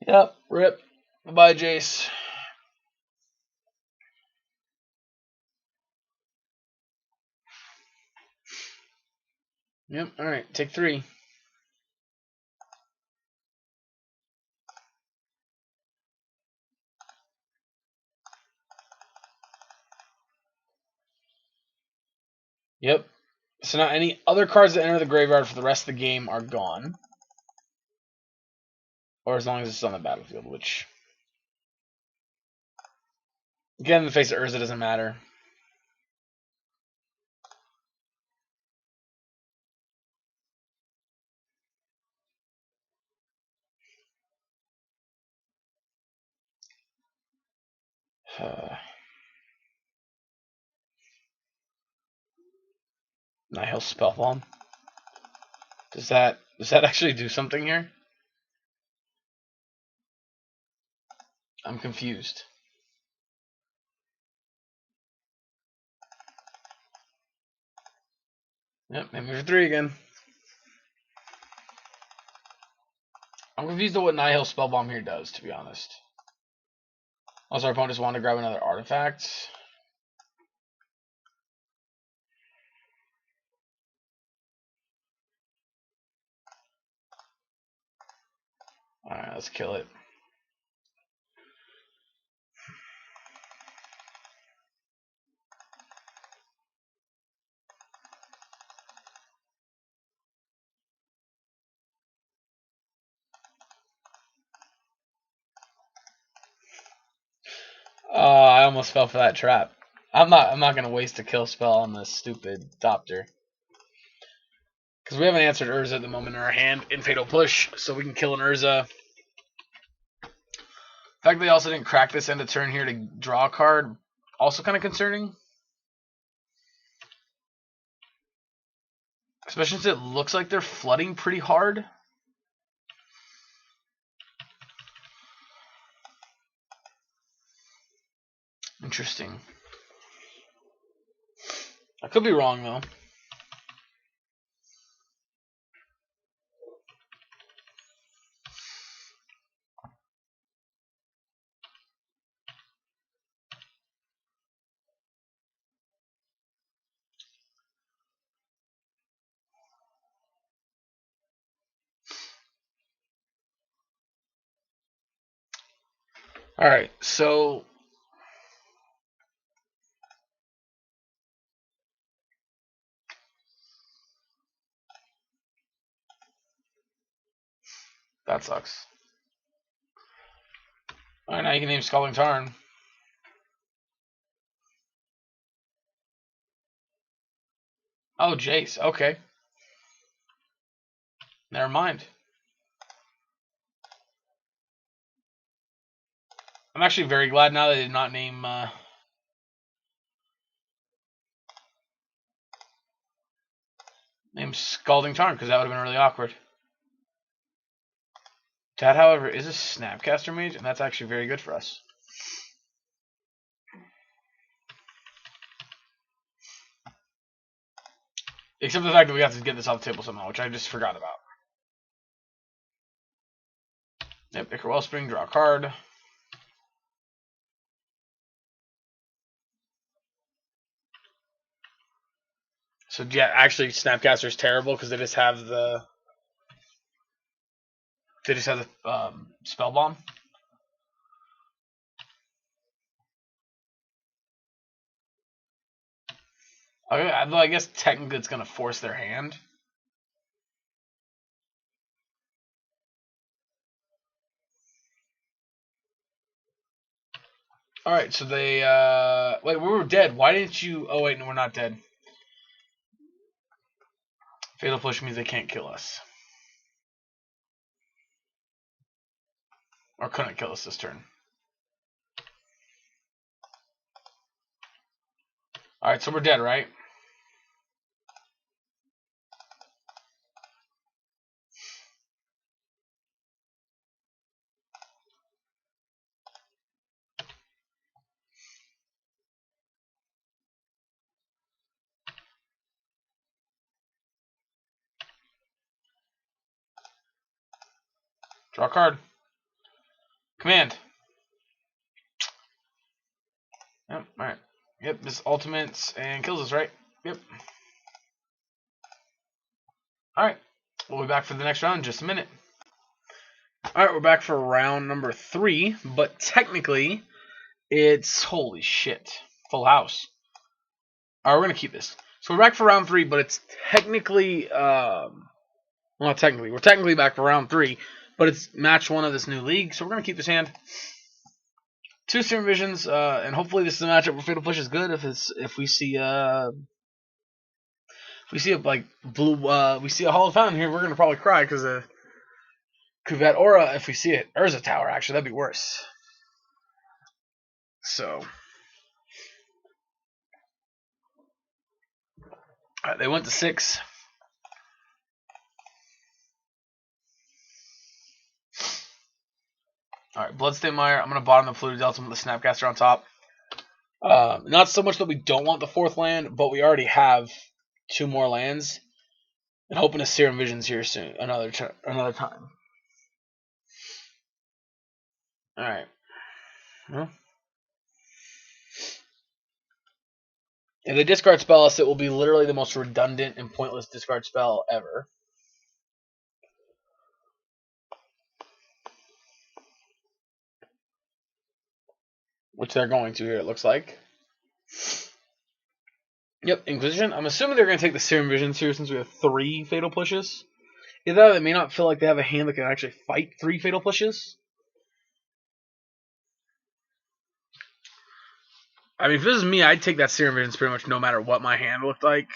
Speaker 1: Yep, rip. Bye-bye, Jace. Yep, alright, take 3. Yep. So now any other cards that enter the graveyard for the rest of the game are gone. Or as long as it's on the battlefield, which... Again, in the face of Urza, doesn't matter. Nihil Spellbomb. Does that actually do something here? I'm confused. Yep, maybe for 3 again. I'm confused at what Nihil Spellbomb here does, to be honest. Also, our opponent just wanted to grab another artifact. Alright, let's kill it. I almost fell for that trap. I'm not gonna waste a kill spell on this stupid Doctor. Because we haven't answered Urza at the moment in our hand in Fatal Push, so we can kill an Urza. The fact that they also didn't crack this end of turn here to draw a card, also kind of concerning. Especially since it looks like they're flooding pretty hard. Interesting. I could be wrong, though. Alright, so that sucks. Alright, now you can name Scalding Tarn. Oh, Jace. Okay. Never mind. I'm actually very glad now they did not name Scalding Tarn, because that would have been really awkward. Dad, however, is a Snapcaster Mage, and that's actually very good for us. Except for the fact that we have to get this off the table somehow, which I just forgot about. Yep, Ichor Wellspring, draw a card. So yeah, actually Snapcaster is terrible because they just have the Spell Bomb. Okay, I guess technically it's gonna force their hand. Alright, so they wait, we were dead. Why didn't you oh wait, no, we're not dead. Fatal Push means they can't kill us. Or couldn't kill us this turn. Alright, so we're dead, right? Draw a card. Command. Yep, alright. Yep, this ultimates and kills us, right? Yep. Alright. We'll be back for the next round in just a minute. Alright, we're back for round number 3, but technically it's holy shit. Full house. Alright, we're gonna keep this. So we're back for round 3, but it's technically well, not technically. We're technically back for round 3, but it's match 1 of this new league, so we're gonna keep this hand. 2 Serum Visions, and hopefully this is a matchup where Fatal Push is good. If we see a like blue we see a Hall of Fountain here, we're gonna probably cry because of Cuvette Aura. If we see it Urza Tower, actually that'd be worse. So they went to 6. Alright, Bloodstained Mire. I'm going to bottom the Polluted Delta with the Snapcaster on top. Not so much that we don't want the 4th land, but we already have 2 more lands. And hoping to Serum Visions here soon. Another time. Alright. Well, if they discard spell us, it will be literally the most redundant and pointless discard spell ever. Which they're going to here, it looks like. Yep, Inquisition. I'm assuming they're going to take the Serum Visions here since we have 3 Fatal Pushes. Either that, they may not feel like they have a hand that can actually fight 3 Fatal Pushes. I mean, if this is me, I'd take that Serum Visions pretty much no matter what my hand looked like.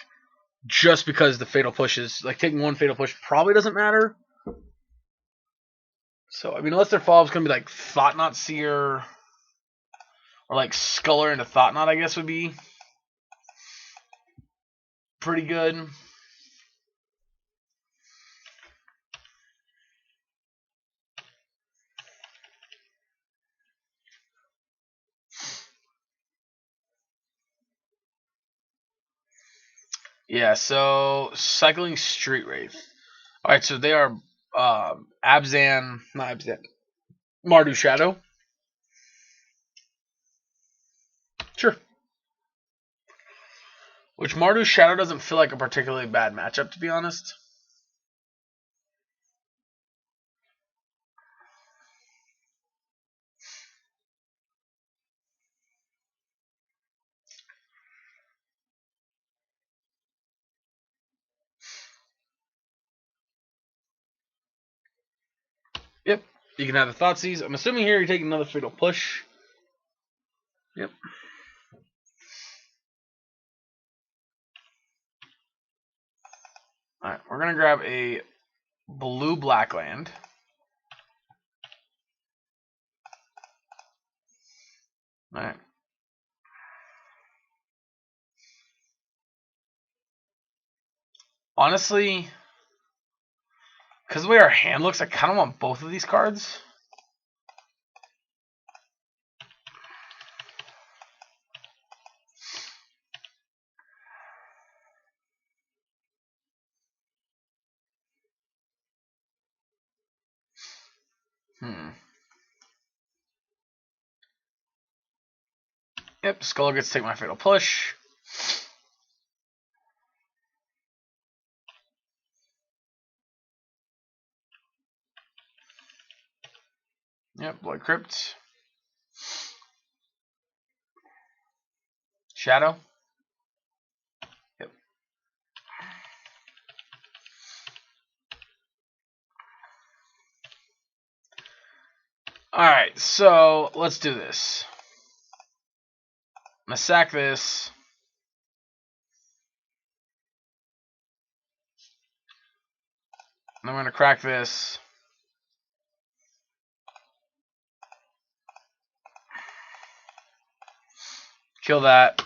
Speaker 1: Just because the Fatal Push is... Like, taking one Fatal Push probably doesn't matter. So, I mean, unless their follow-up's going to be like Thought-Knot Seer... Or like Sculler into Thought-Knot, I guess, would be... pretty good. Yeah, so Cycling Street Wraith. Alright, so they are Abzan, not Abzan, Mardu Shadow. Sure. Which Mardu Shadow doesn't feel like a particularly bad matchup, to be honest. Yep. You can have the Thoughtseize. I'm assuming here you're taking another Fatal Push. Yep. Alright, we're going to grab a blue-black land. Alright. Honestly, because of the way our hand looks, I kind of want both of these cards. Yep, Skull gets to take my Fatal Push. Yep, Blood Crypt. Shadow. Yep. Alright, so let's do this. I'm going to sack this. And I'm going to crack this. Kill that.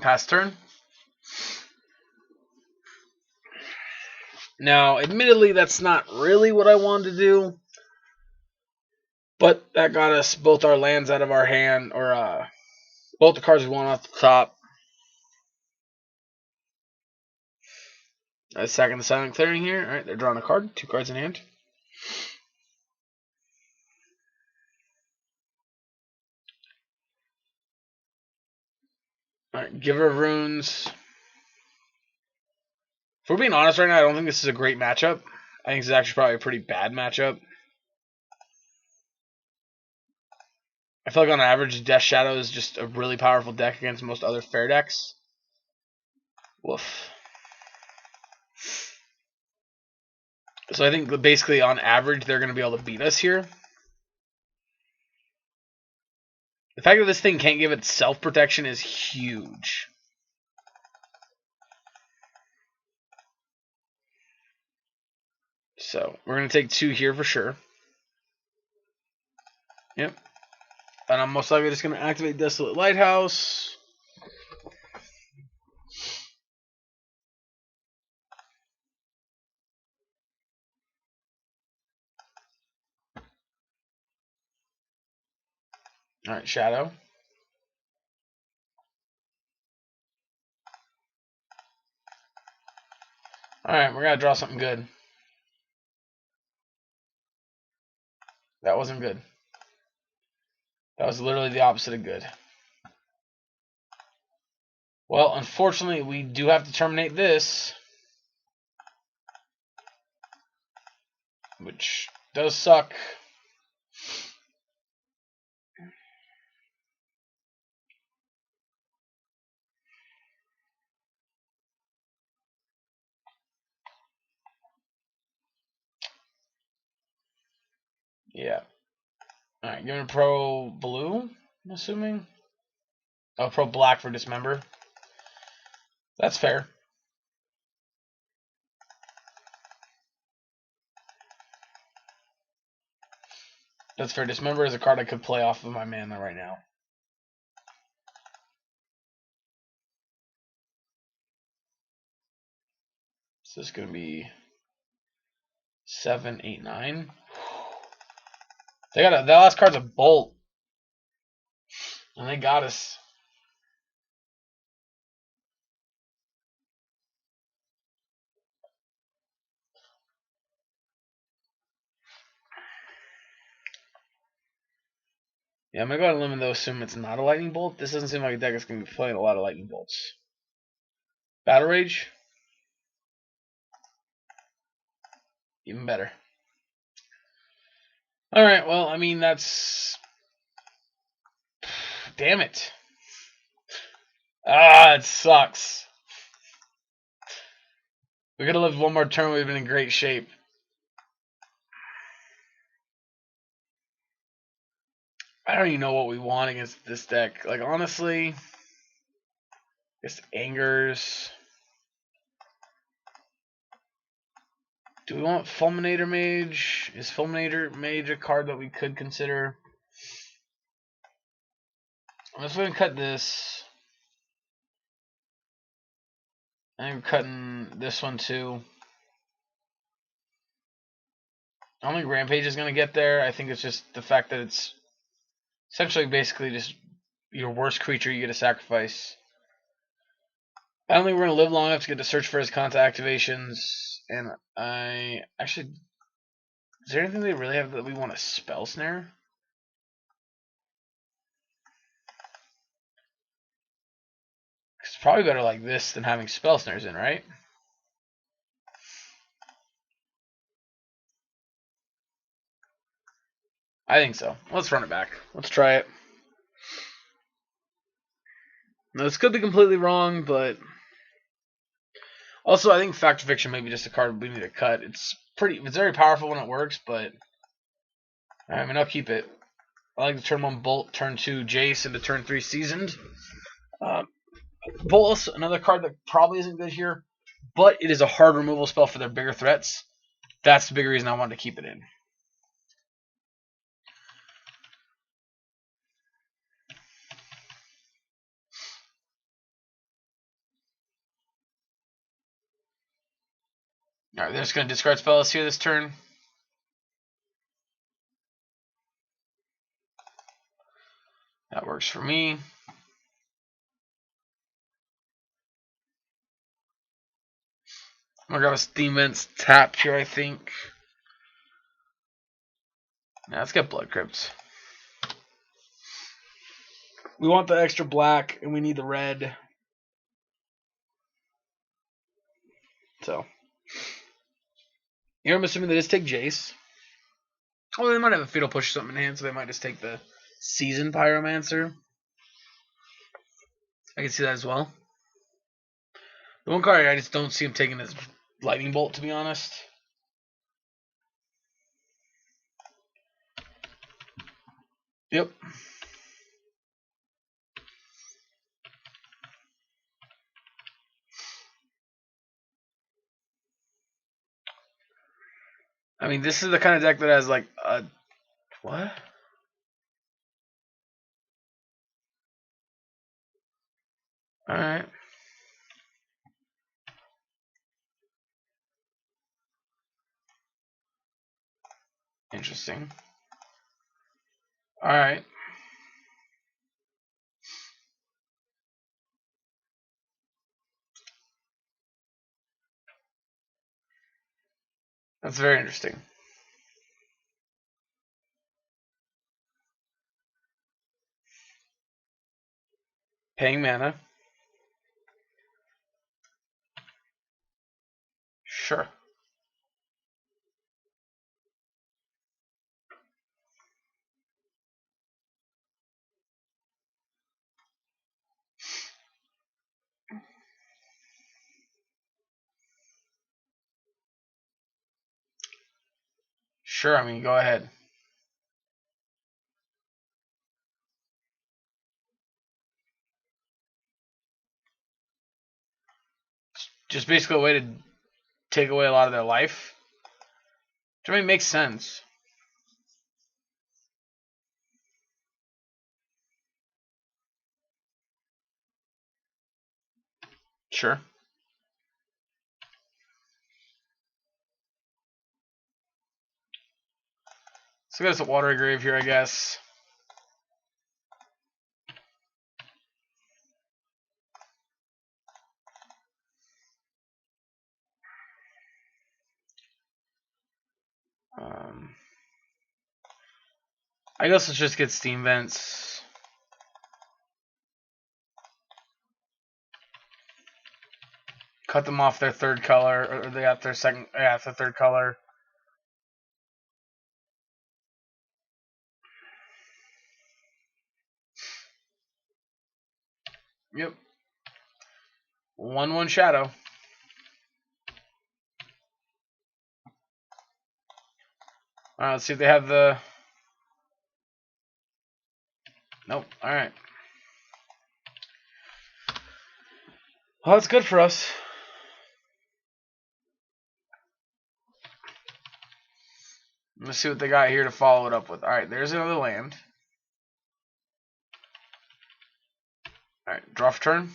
Speaker 1: Pass turn. Now, admittedly, that's not really what I wanted to do. But that got us both our lands out of our hand, or both the cards we want off the top. Sacking the Silent Clearing here. Alright, they're drawing a card. 2 cards in hand. Alright, Giver of Runes. If we're being honest right now, I don't think this is a great matchup. I think this is actually probably a pretty bad matchup. I feel like on average, Death Shadow is just a really powerful deck against most other fair decks. Woof. So I think basically on average, they're going to be able to beat us here. The fact that this thing can't give it self-protection is huge. So we're going to take 2 here for sure. Yep. And I'm most likely just going to activate Desolate Lighthouse. Alright, Shadow. Alright, we're going to draw something good. That wasn't good. That was literally the opposite of good. Well, unfortunately, we do have to terminate this. Which does suck. Yeah. Alright, giving pro blue, I'm assuming. Oh, pro black for Dismember. That's fair. That's fair. Dismember is a card I could play off of my mana right now. So this is going to be 7, 8, 9. That last card's a bolt. And they got us. Yeah, I'm going to go ahead and limit though, assume it's not a lightning bolt. This doesn't seem like a deck that's going to be playing a lot of lightning bolts. Battle Rage? Even better. Alright, well, I mean, that's... Damn it. Ah, it sucks. We could have lived one more turn, we'd have been in great shape. I don't even know what we want against this deck. Like, honestly, just Angers. Do we want Fulminator Mage? Is Fulminator Mage a card that we could consider? I'm just going to cut this. I'm cutting this one too. I don't think Rampage is going to get there. I think it's just the fact that it's essentially basically just your worst creature you get to sacrifice. I don't think we're going to live long enough to get to search for his contact activations. And I actually... Is there anything they really have that we want to Spell Snare? It's probably better like this than having Spell Snares in, right? I think so. Let's run it back. Let's try it. Now, this could be completely wrong, but... Also, I think Fact or Fiction may be just a card we need to cut. It's very powerful when it works, but... I mean, I'll keep it. I like the turn 1 Bolt, turn 2 Jace, into turn 3 Seasoned. Bolus, another card that probably isn't good here, but it is a hard removal spell for their bigger threats. That's the big reason I wanted to keep it in. Alright, they're just going to discard spells here this turn. That works for me. I'm going to grab a Steam Vents tap here, I think. Now, let's get Blood Crypt. We want the extra black, and we need the red. So, here I'm assuming they just take Jace. Oh, they might have a Fatal Push or something in hand, so they might just take the Seasoned Pyromancer. I can see that as well. The one card I just don't see him taking is Lightning Bolt, to be honest. Yep. I mean, this is the kind of deck that has like a... What? Alright. Interesting. Alright. That's very interesting. Paying mana. Sure. Sure, I mean, go ahead. just basically a way to take away a lot of their life. Which, I mean, makes sense. Sure. So there's a watery grave here, I guess. I guess let's just get steam vents. Cut them off their third color, or they got their second, yeah, it's their third color. Yep. 1/1 shadow. Alright, let's see if they have the... Nope, alright. Well, that's good for us. Let's see what they got here to follow it up with. Alright, there's another land. Alright, draw for turn.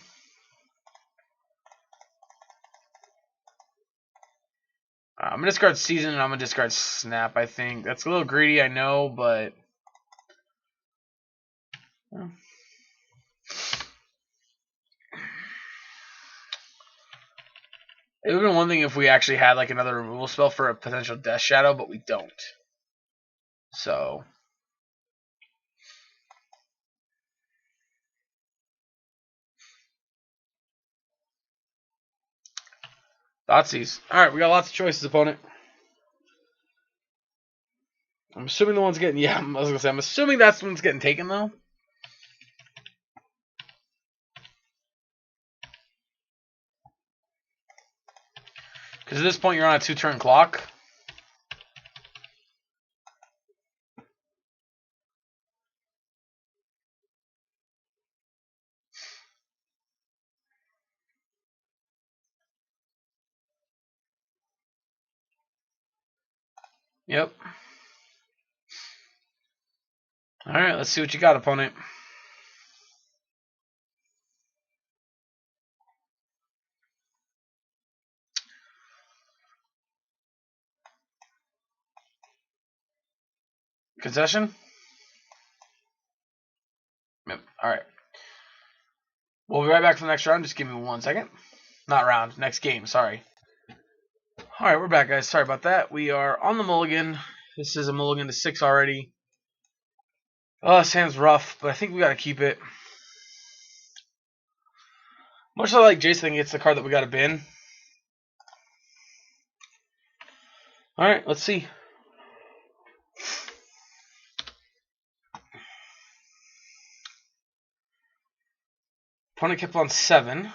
Speaker 1: I'm going to discard Season and I'm going to discard Snap, I think. That's a little greedy, I know, but... Well. It would have been one thing if we actually had like another removal spell for a potential Death Shadow, but we don't. So... Thoughtseize. Alright, we got lots of choices, opponent. I'm assuming the one's getting... Yeah, I was going to say, I'm assuming that's the one's getting taken, though. Because at this point, you're on a 2-turn clock. Yep. Alright, let's see what you got, opponent. Concession? Yep. Alright. We'll be right back for the next round. Just give me 1 second. Not round. Next game. Sorry. Alright, we're back, guys. Sorry about that. We are on the mulligan. This is a mulligan to 6 already. Oh, this hand's rough, but I think we got to keep it. Much like Jace, I think it's the card that we got to bin. Alright, let's see. Opponent kept on 7.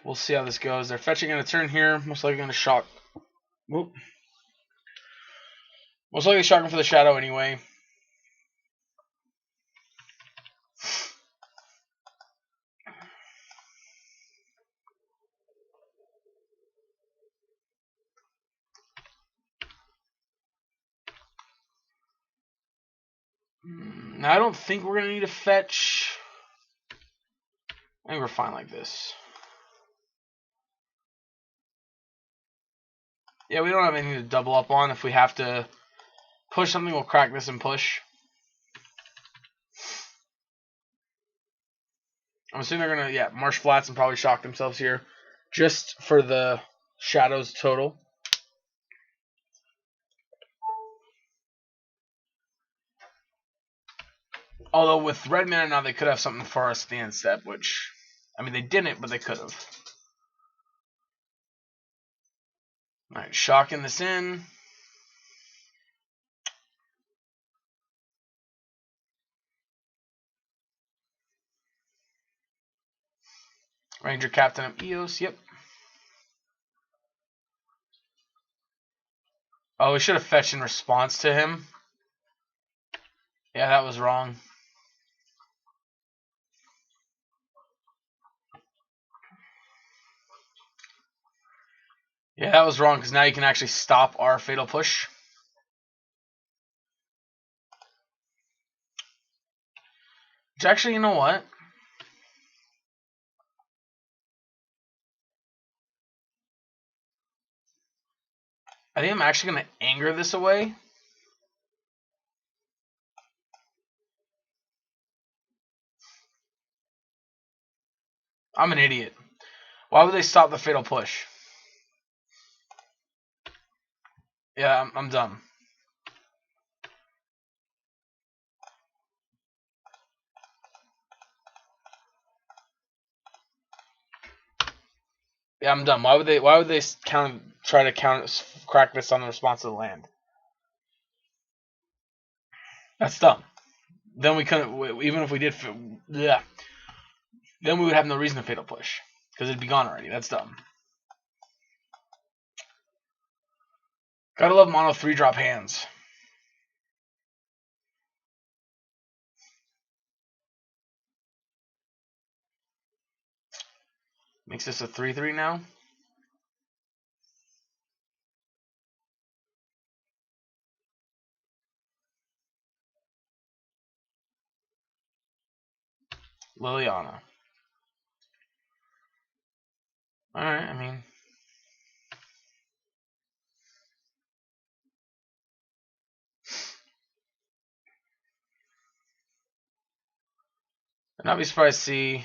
Speaker 1: We'll see how this goes. They're fetching in a turn here. Most likely going to shock. Whoop. Most likely shocking for the shadow anyway. Now, I don't think we're going to need a fetch. I think we're fine like this. Yeah, we don't have anything to double up on. If we have to push something, we'll crack this and push. I'm assuming they're going to, marsh flats and probably shock themselves here. Just for the shadows total. Although with red mana now, they could have something for us at the end step, which, I mean, they didn't, but they could have. Alright, shocking this in. Ranger Captain of Eos, yep. Oh, we should have fetched in response to him. Yeah, that was wrong. Yeah, that was wrong, because now you can actually stop our Fatal Push. Which actually, you know what? I think I'm actually going to anger this away. I'm an idiot. Why would they stop the Fatal Push? Yeah, I'm done. Yeah, I'm done. Why would they try to crack this on the response to the land? That's dumb. Then we couldn't, even if we did, yeah. Then we would have no reason to Fatal Push, because it'd be gone already. That's dumb. Gotta love mono 3-drop hands. Makes this a 3/3 now. Liliana. Alright, I mean. I'd not be surprised to see.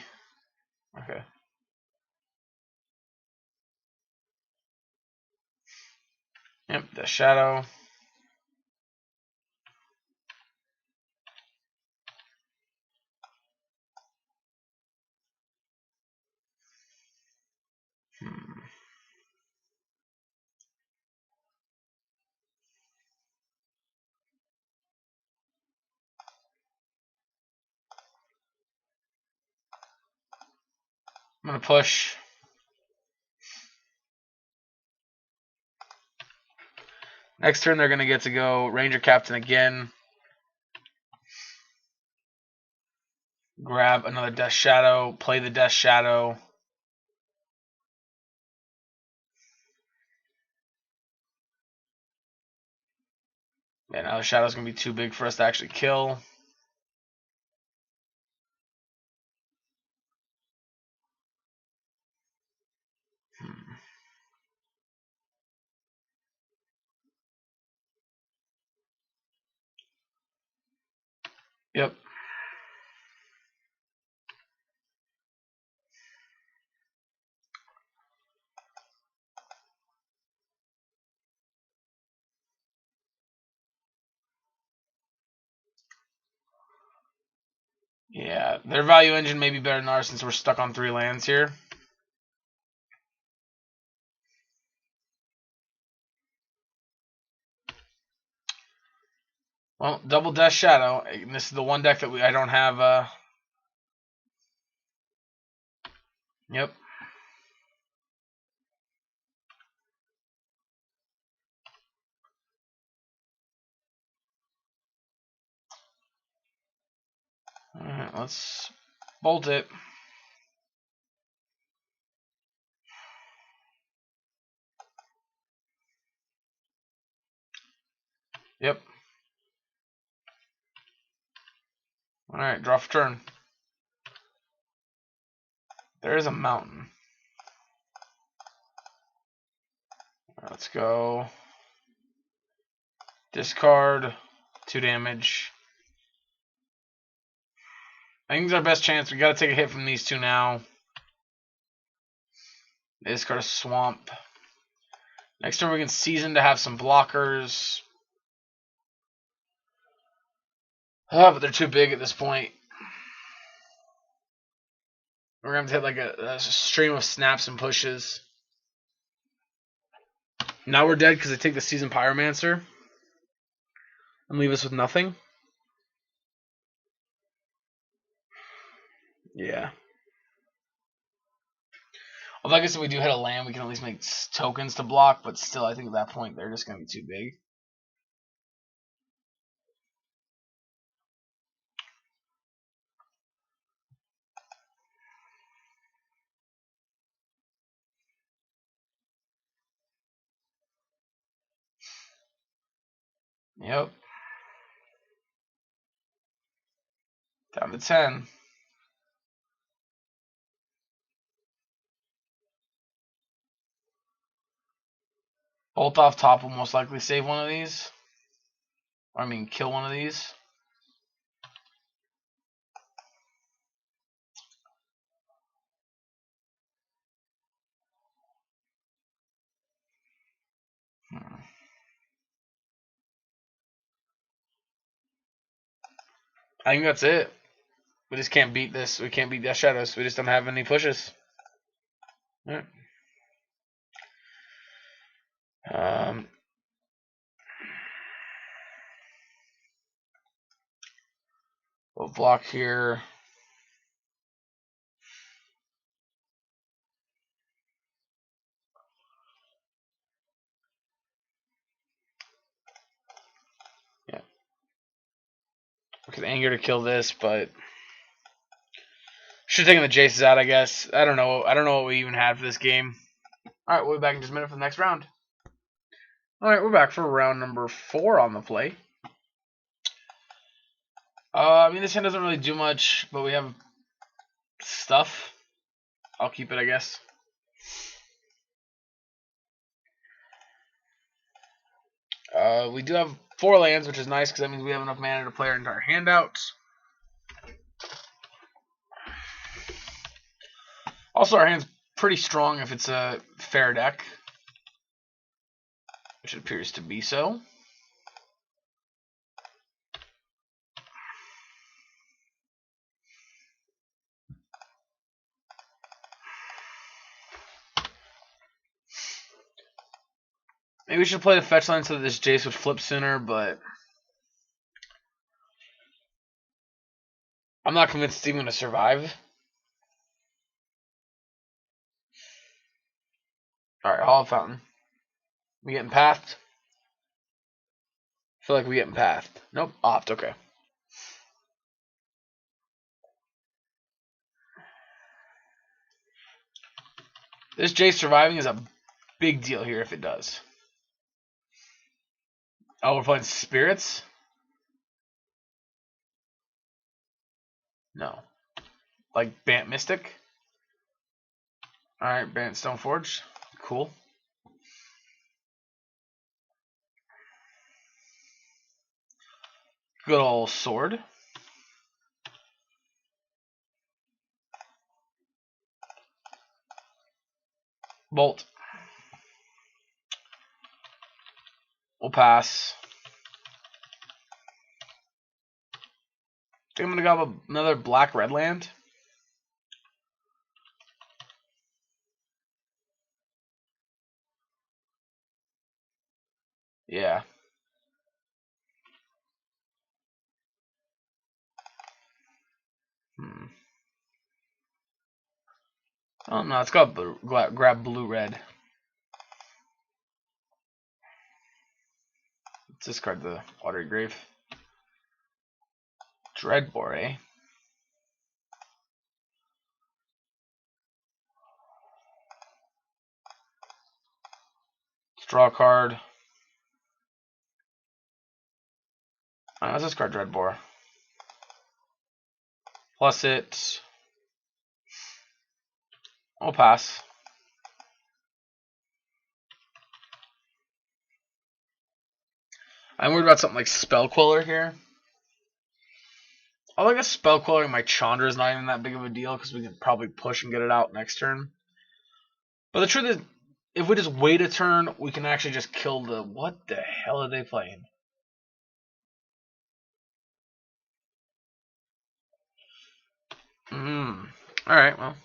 Speaker 1: Okay. Yep, the shadow. I'm gonna push. Next turn, they're gonna get to go Ranger Captain again. Grab another Death Shadow. Play the Death Shadow. Yeah, now the Shadow's gonna be too big for us to actually kill. Yep. Yeah, their value engine may be better than ours since we're stuck on 3 lands here. Well, double Death Shadow. And this is the one deck that I don't have. Yep. Alright, let's bolt it. Yep. Alright, draw for turn. There is a mountain. Right, let's go. Discard. 2 damage. I think it's our best chance. We gotta take a hit from these 2 now. Discard a swamp. Next turn we can season to have some blockers. Oh, but they're too big at this point. We're gonna have to hit like a stream of snaps and pushes. Now we're dead because they take the season Pyromancer and leave us with nothing. Yeah. Although I guess if we do hit a land, we can at least make tokens to block, but still, I think at that point they're just gonna be too big. Yep. Down to 10. Bolt off top will most likely save one of these. Or, I mean, kill one of these. I think that's it. We just can't beat this. We can't beat Death Shadows. We just don't have any pushes. Alright. We'll block here. Yeah. We could anger to kill this, but should have taken the Jaces out, I guess. I don't know. I don't know what we even had for this game. Alright, we'll be back in just a minute for the next round. Alright, we're back for round number 4 on the play. I mean, this hand doesn't really do much, but we have stuff. I'll keep it, I guess. We do have 4 lands, which is nice because that means we have enough mana to play our entire hand out. Also, our hand's pretty strong if it's a fair deck, which it appears to be so. Maybe we should play the fetch line so that this Jace would flip sooner, but I'm not convinced it's even going to survive. Alright, Hall of Fountain. We getting pathed? I feel like we getting pathed. Nope, opt, okay. This Jace surviving is a big deal here if it does. Oh, we're playing Spirits? No. Like Bant Mystic? Alright, Bant Stoneforge. Cool. Good old sword. Bolt. We'll pass. I think I'm going to go with another black-red land. Yeah. Oh, no, let's go grab blue-red. Let's discard the Watery Grave. Dreadbore, eh? Let's draw a card. Let's discard Dreadbore. Plus it. I'll pass. I'm worried about something like Spell Queller here. I like a Spell Queller and my Chandra is not even that big of a deal because we can probably push and get it out next turn. But the truth is, if we just wait a turn, we can actually just kill the... What the hell are they playing? Alright, well.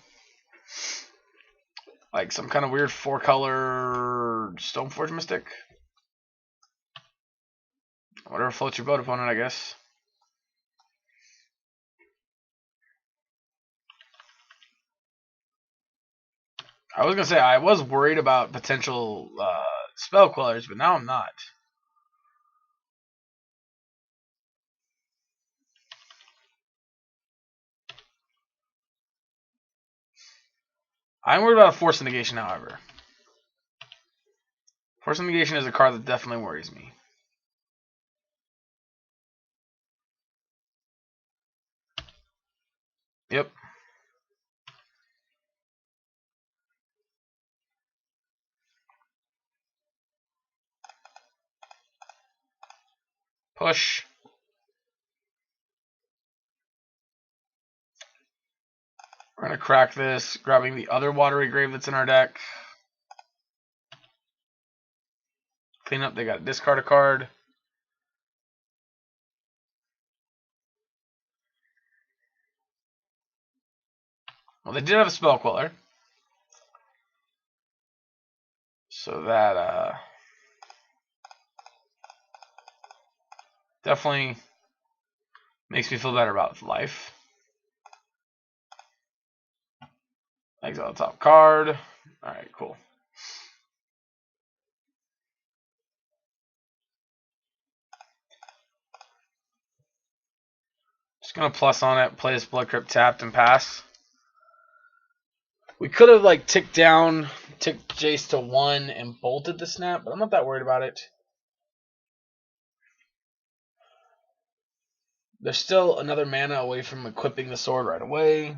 Speaker 1: Like some kind of weird 4-color Stoneforge Mystic. Whatever floats your boat, opponent, I guess. I was going to say, I was worried about potential Spell Quellers, but now I'm not. I'm worried about a Force Negation, however. Force Negation is a card that definitely worries me. Yep. Push. We're going to crack this, grabbing the other Watery Grave that's in our deck. Clean up, they got to discard a card. Well, they did have a Spell Queller. So that definitely makes me feel better about life. Exile the top card. Alright, cool. Just gonna plus on it, play this Blood Crypt tapped and pass. We could have like ticked Jace to 1 and bolted the snap, but I'm not that worried about it. There's still another mana away from equipping the sword right away.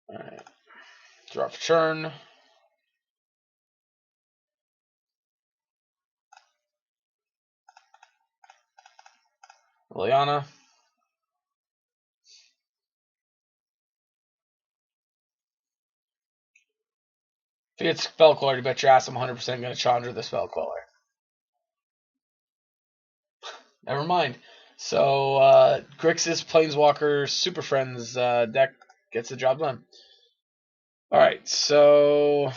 Speaker 1: Alright. Draw for turn. Liliana. If he gets Spell Queller, you bet your ass I'm 100% going to Chandra the Spell Queller. Never mind. So, Grixis Planeswalker Super Friends deck gets the job done. Alright, so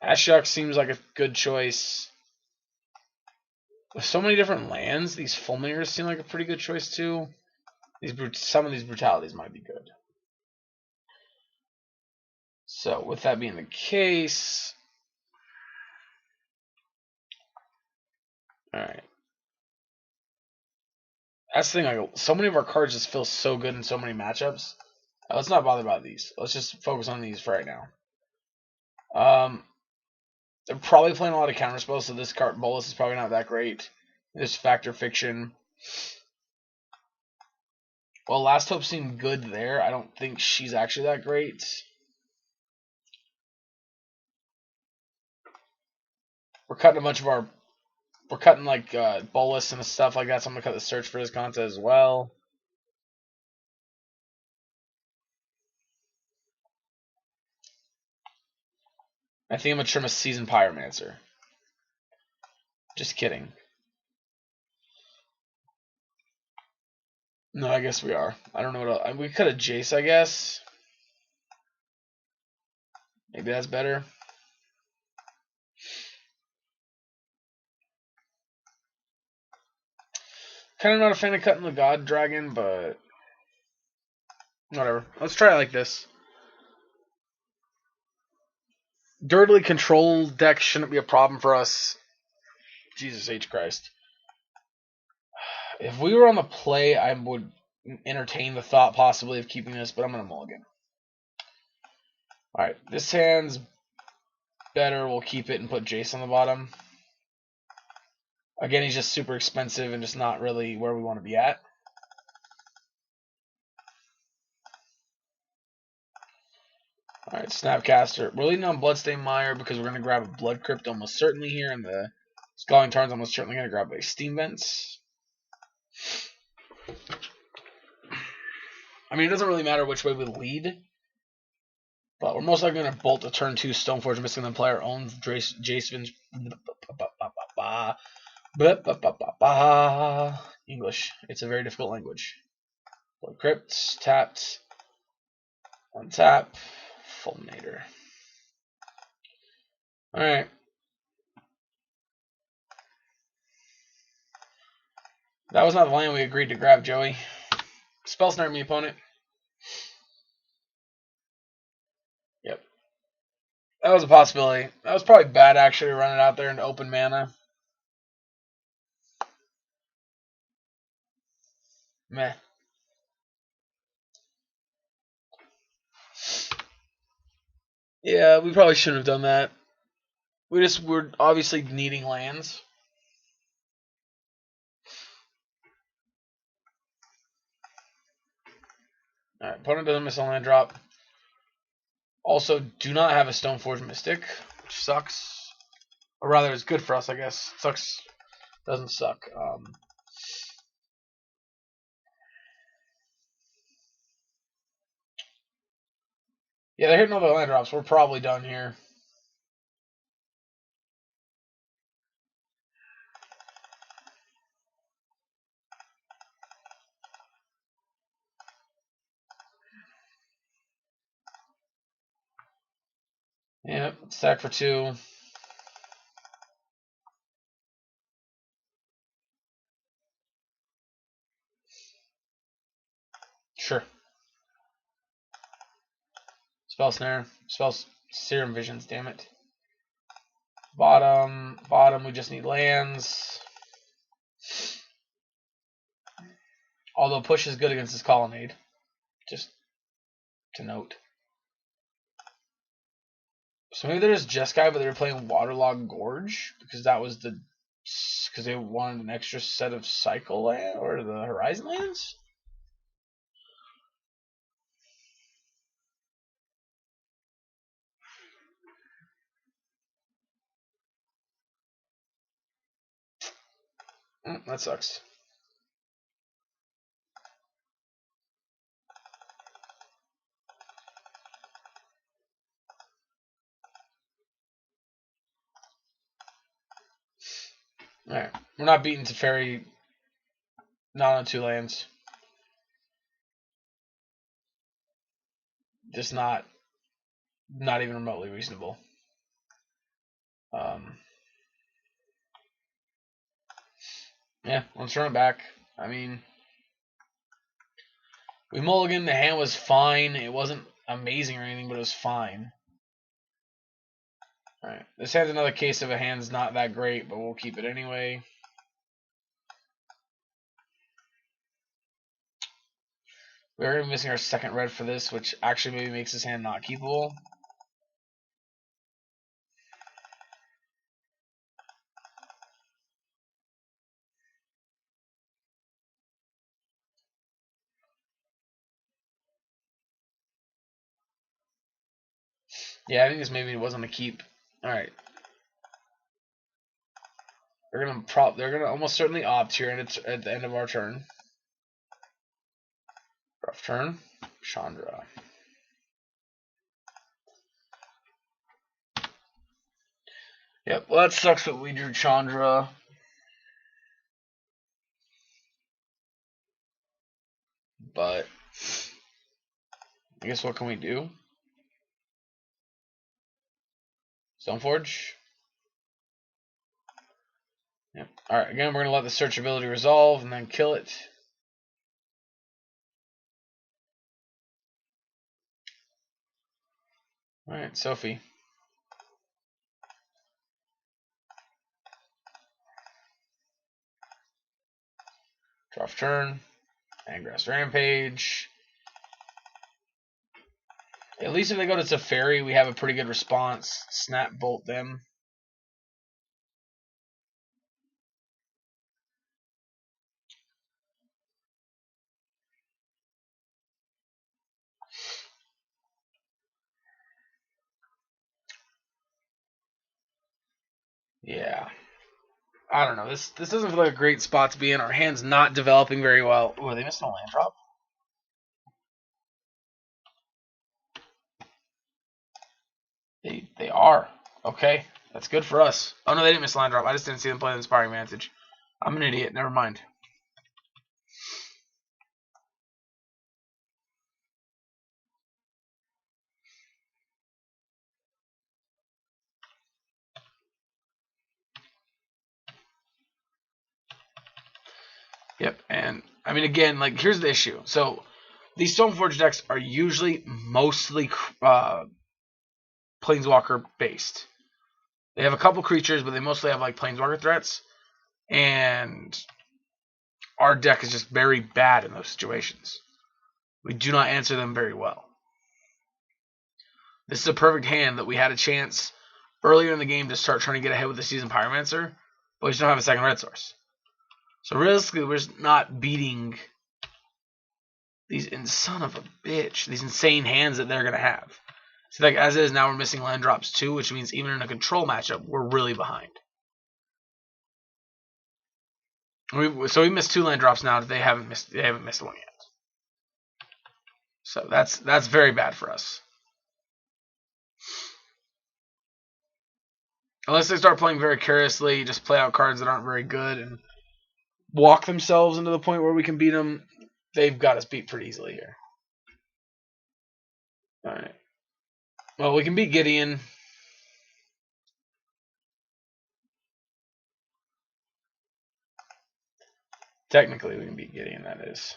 Speaker 1: Ashiok seems like a good choice. With so many different lands, these Fulminators seem like a pretty good choice too. Some of these brutalities might be good. So, with that being the case, alright. That's the thing, like, so many of our cards just feel so good in so many matchups. Let's not bother about these. Let's just focus on these for right now. They're probably playing a lot of counterspells, so this card Bolus is probably not that great. This Factor Fiction. Well, Last Hope seemed good there. I don't think she's actually that great. We're cutting a bunch of our... We're cutting, like, Bolus and stuff like that, so I'm going to cut the Search for his content as well. I think I'm going to trim a Seasoned Pyromancer. Just kidding. No, I guess we are. I don't know what else. We cut a Jace, I guess. Maybe that's better. Kind of not a fan of cutting the God Dragon, but whatever. Let's try it like this. Dirtly controlled deck shouldn't be a problem for us. Jesus H. Christ. If we were on the play, I would entertain the thought possibly of keeping this, but I'm going to mulligan. Alright, this hand's better. We'll keep it and put Jace on the bottom. Again, he's just super expensive and just not really where we want to be at. Alright, Snapcaster. We're leading on Bloodstained Mire because we're going to grab a Blood Crypt almost certainly here, and the Scalding Tarn's almost certainly going to grab a Steam Vents. I mean, it doesn't really matter which way we lead, but we're most likely going to bolt a turn 2 Stoneforge, missing then play our own Jace. English. It's a very difficult language. Blood Crypt, tapped. Untap. Fulminator. Alright. That was not the land we agreed to grab, Joey. Spell Snare me, opponent. Yep. That was a possibility. That was probably bad, actually, to run it out there into open mana. Meh. Yeah, we probably shouldn't have done that. We're obviously needing lands. Alright, opponent doesn't miss a land drop. Also, do not have a Stoneforge Mystic, which sucks. Or rather, it's good for us, I guess. Sucks. Doesn't suck. Yeah, they're hitting all the land drops. We're probably done here. Yep, stack for 2. Sure. Spell Snare. Spell Serum Visions, damn it. Bottom, we just need lands. Although push is good against this colonnade. Just to note. So maybe they're just Jeskai, but they were playing Waterlogged Gorge because that was because they wanted an extra set of cycle land or the Horizon lands. That sucks. Alright. We're not beating Teferi. Not on 2 lands. Just not even remotely reasonable. Yeah, let's run it back. I mean, we mulligan. The hand was fine. It wasn't amazing or anything, but it was fine. Alright, this hand's another case of a hand's not that great, but we'll keep it anyway. We're going to be missing our second red for this, which actually maybe makes this hand not keepable. Yeah, I think this maybe wasn't a keep. Alright. They're gonna almost certainly opt here at the end of our turn. Rough turn. Chandra. Yep, well that sucks that we drew Chandra. But I guess what can we do? Stoneforge? Yep. Alright, again we're gonna let the search ability resolve and then kill it. Alright, Sophie. Draw turn. Angrass Rampage. At least if they go to Teferi, we have a pretty good response. Snap Bolt them. Yeah. I don't know. This doesn't feel like a great spot to be in. Our hand's not developing very well. Ooh, are they missing a land drop? They are. Okay. That's good for us. Oh no, they didn't miss a land drop. I just didn't see them play the Inspiring Vantage. I'm an idiot. Never mind. Yep, and I mean again, like here's the issue. So these Stoneforge decks are usually mostly Planeswalker based. They have a couple creatures, but they mostly have like Planeswalker threats, and our deck is just very bad in those situations. We do not answer them very well. This is a perfect hand that we had a chance earlier in the game to start trying to get ahead with the Season Pyromancer, but we just don't have a second red source. So realistically, we're just not beating these son of a bitch, these insane hands that they're gonna have. See, like as is now, we're missing land drops too, which means even in a control matchup, we're really behind. So we missed 2 land drops now that they haven't missed one yet. So that's very bad for us. Unless they start playing very curiously, just play out cards that aren't very good and walk themselves into the point where we can beat them, they've got us beat pretty easily here. Alright. Well, we can beat Gideon. Technically, we can beat Gideon, that is.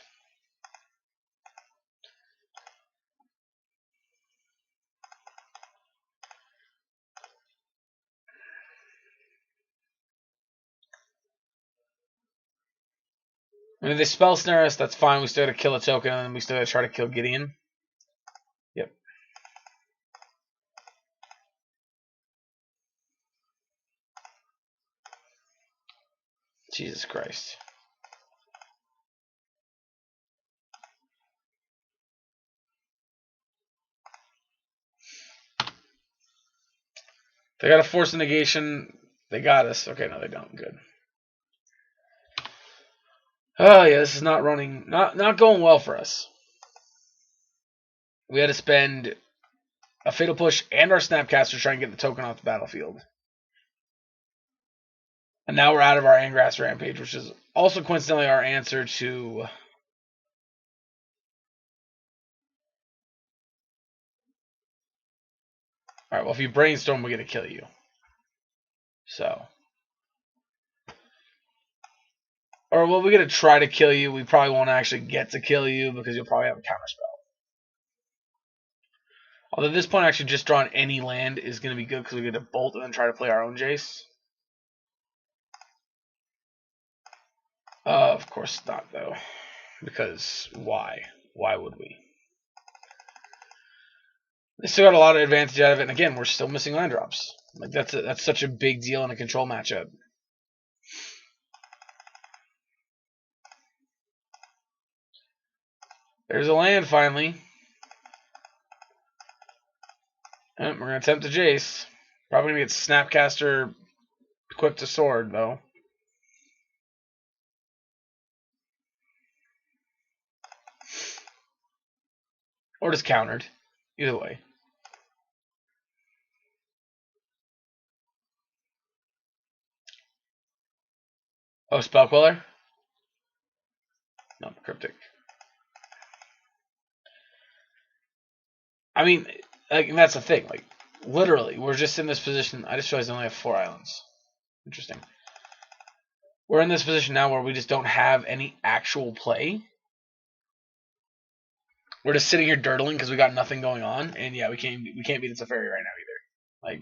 Speaker 1: And if they spell snare us, that's fine. We still got to kill a token, and we still got to try to kill Gideon. Yep. Jesus Christ. They got to force a negation. They got us. Okay, no, they don't. Good. Oh yeah, this is not running. Not going well for us. We had to spend a Fatal Push and our Snapcaster trying to get the token off the battlefield. And now we're out of our Angrass Rampage, which is also coincidentally our answer to... Alright, well if you Brainstorm, we get to kill you. So... Or well, we get to try to kill you. We probably won't actually get to kill you because you'll probably have a counterspell. Although at this point, actually just drawing any land is going to be good because we get to bolt and then try to play our own Jace. Of course not, though. Because why? Why would we? They still got a lot of advantage out of it, and again, we're still missing land drops. Like that's such a big deal in a control matchup. There's a land finally. And we're gonna attempt a Jace. Probably gonna get Snapcaster equipped to sword though. Or just countered. Either way. Oh, Spellqueller? No, Cryptic. I mean, like, that's the thing. Like, literally, we're just in this position. I just realized I only have 4 islands. Interesting. We're in this position now where we just don't have any actual play. We're just sitting here dirtling because we got nothing going on, and yeah, we can't beat the Teferi right now either.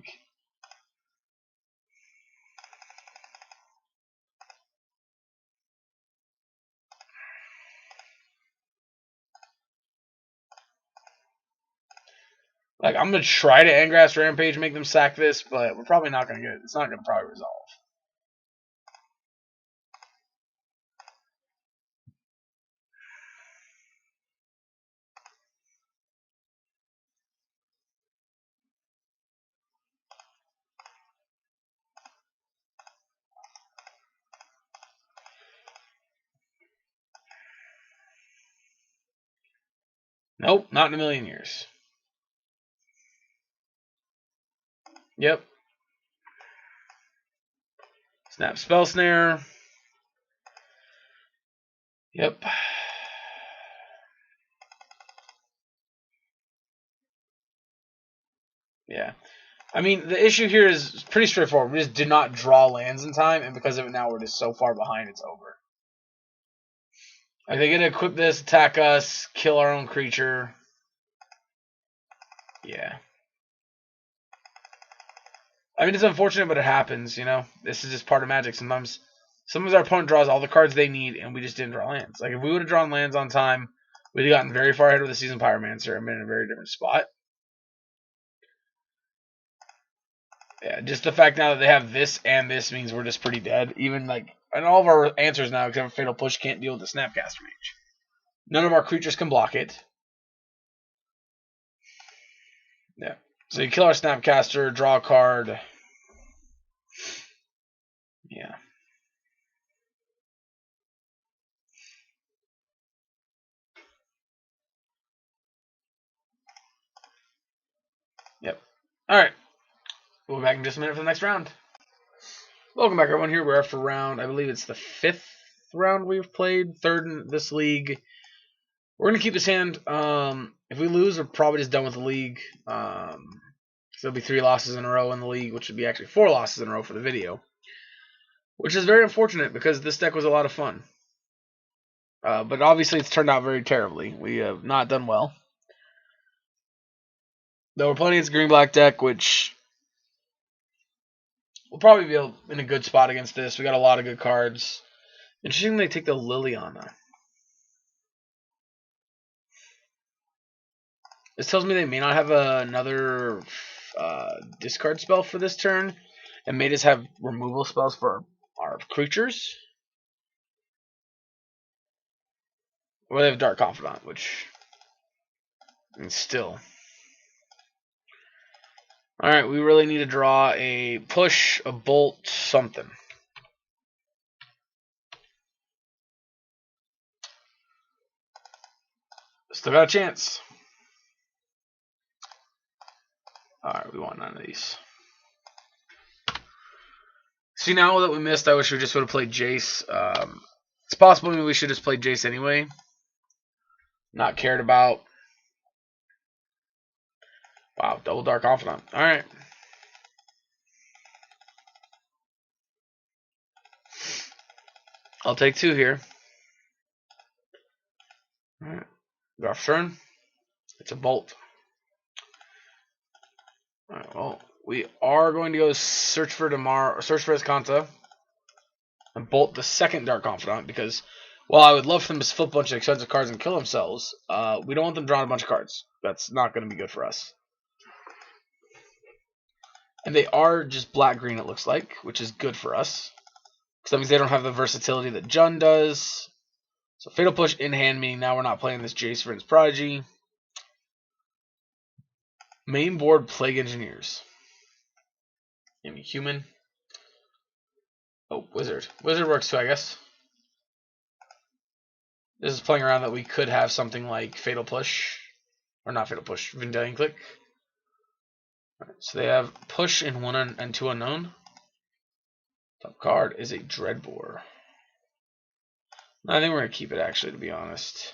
Speaker 1: Like I'm gonna try to Angrass Rampage, make them sack this, but we're probably not gonna get it. It's not gonna probably resolve. Nope, not in a million years. Yep. Snap Spell Snare. Yep. Yeah. I mean, the issue here is pretty straightforward. We just did not draw lands in time, and because of it now we're just so far behind, it's over. Like, they get to equip this, attack us, kill our own creature. Yeah. I mean, it's unfortunate, but it happens, you know? This is just part of Magic. Sometimes our opponent draws all the cards they need, and we just didn't draw lands. Like, if we would have drawn lands on time, we'd have gotten very far ahead with the Season Pyromancer and been in a very different spot. Yeah, just the fact now that they have this and this means we're just pretty dead. Even like, and all of our answers now, except for Fatal Push, can't deal with the Snapcaster Mage. None of our creatures can block it. Yeah. So you kill our Snapcaster, draw a card. Yeah. Yep. Alright. We'll be back in just a minute for the next round. Welcome back, everyone. Here we are for round, I believe it's the 5th round we've played. 3rd in this league. We're going to keep this hand. If we lose, we're probably just done with the league. So there'll be 3 losses in a row in the league, which would be actually 4 losses in a row for the video. Which is very unfortunate because this deck was a lot of fun. But obviously it's turned out very terribly. We have not done well. Though we're playing against a green-black deck, which we'll probably be in a good spot against this. We got a lot of good cards. Interesting they take the Liliana. This tells me they may not have another discard spell for this turn, and may just have removal spells for our creatures. Or they have Dark Confidant, which is still. Alright, we really need to draw a push, a bolt, something. Still got a chance. Alright, we want none of these. See, now that we missed, I wish we just would have played Jace. It's possible maybe we should have just played Jace anyway. Not cared about. Wow, double Dark Confidant. Alright. I'll take 2 here. Alright. Draft turn. It's a bolt. Alright, well, we are going to go search for Escanta and bolt the second Dark Confidant because while I would love for them to flip a bunch of expensive cards and kill themselves, we don't want them drawing a bunch of cards. That's not going to be good for us. And they are just black-green, it looks like, which is good for us. Because that means they don't have the versatility that Jund does. So Fatal Push in hand, meaning now we're not playing this Jace, Vryns, Prodigy. Main board, Plague Engineers. Maybe Human. Oh, Wizard. Wizard works too, I guess. This is playing around that we could have something like Fatal Push. Or not Fatal Push, Vendilion Click. Right, so they have Push and 1 and 2 unknown. Top card is a Dreadbore. I think we're going to keep it, actually, to be honest.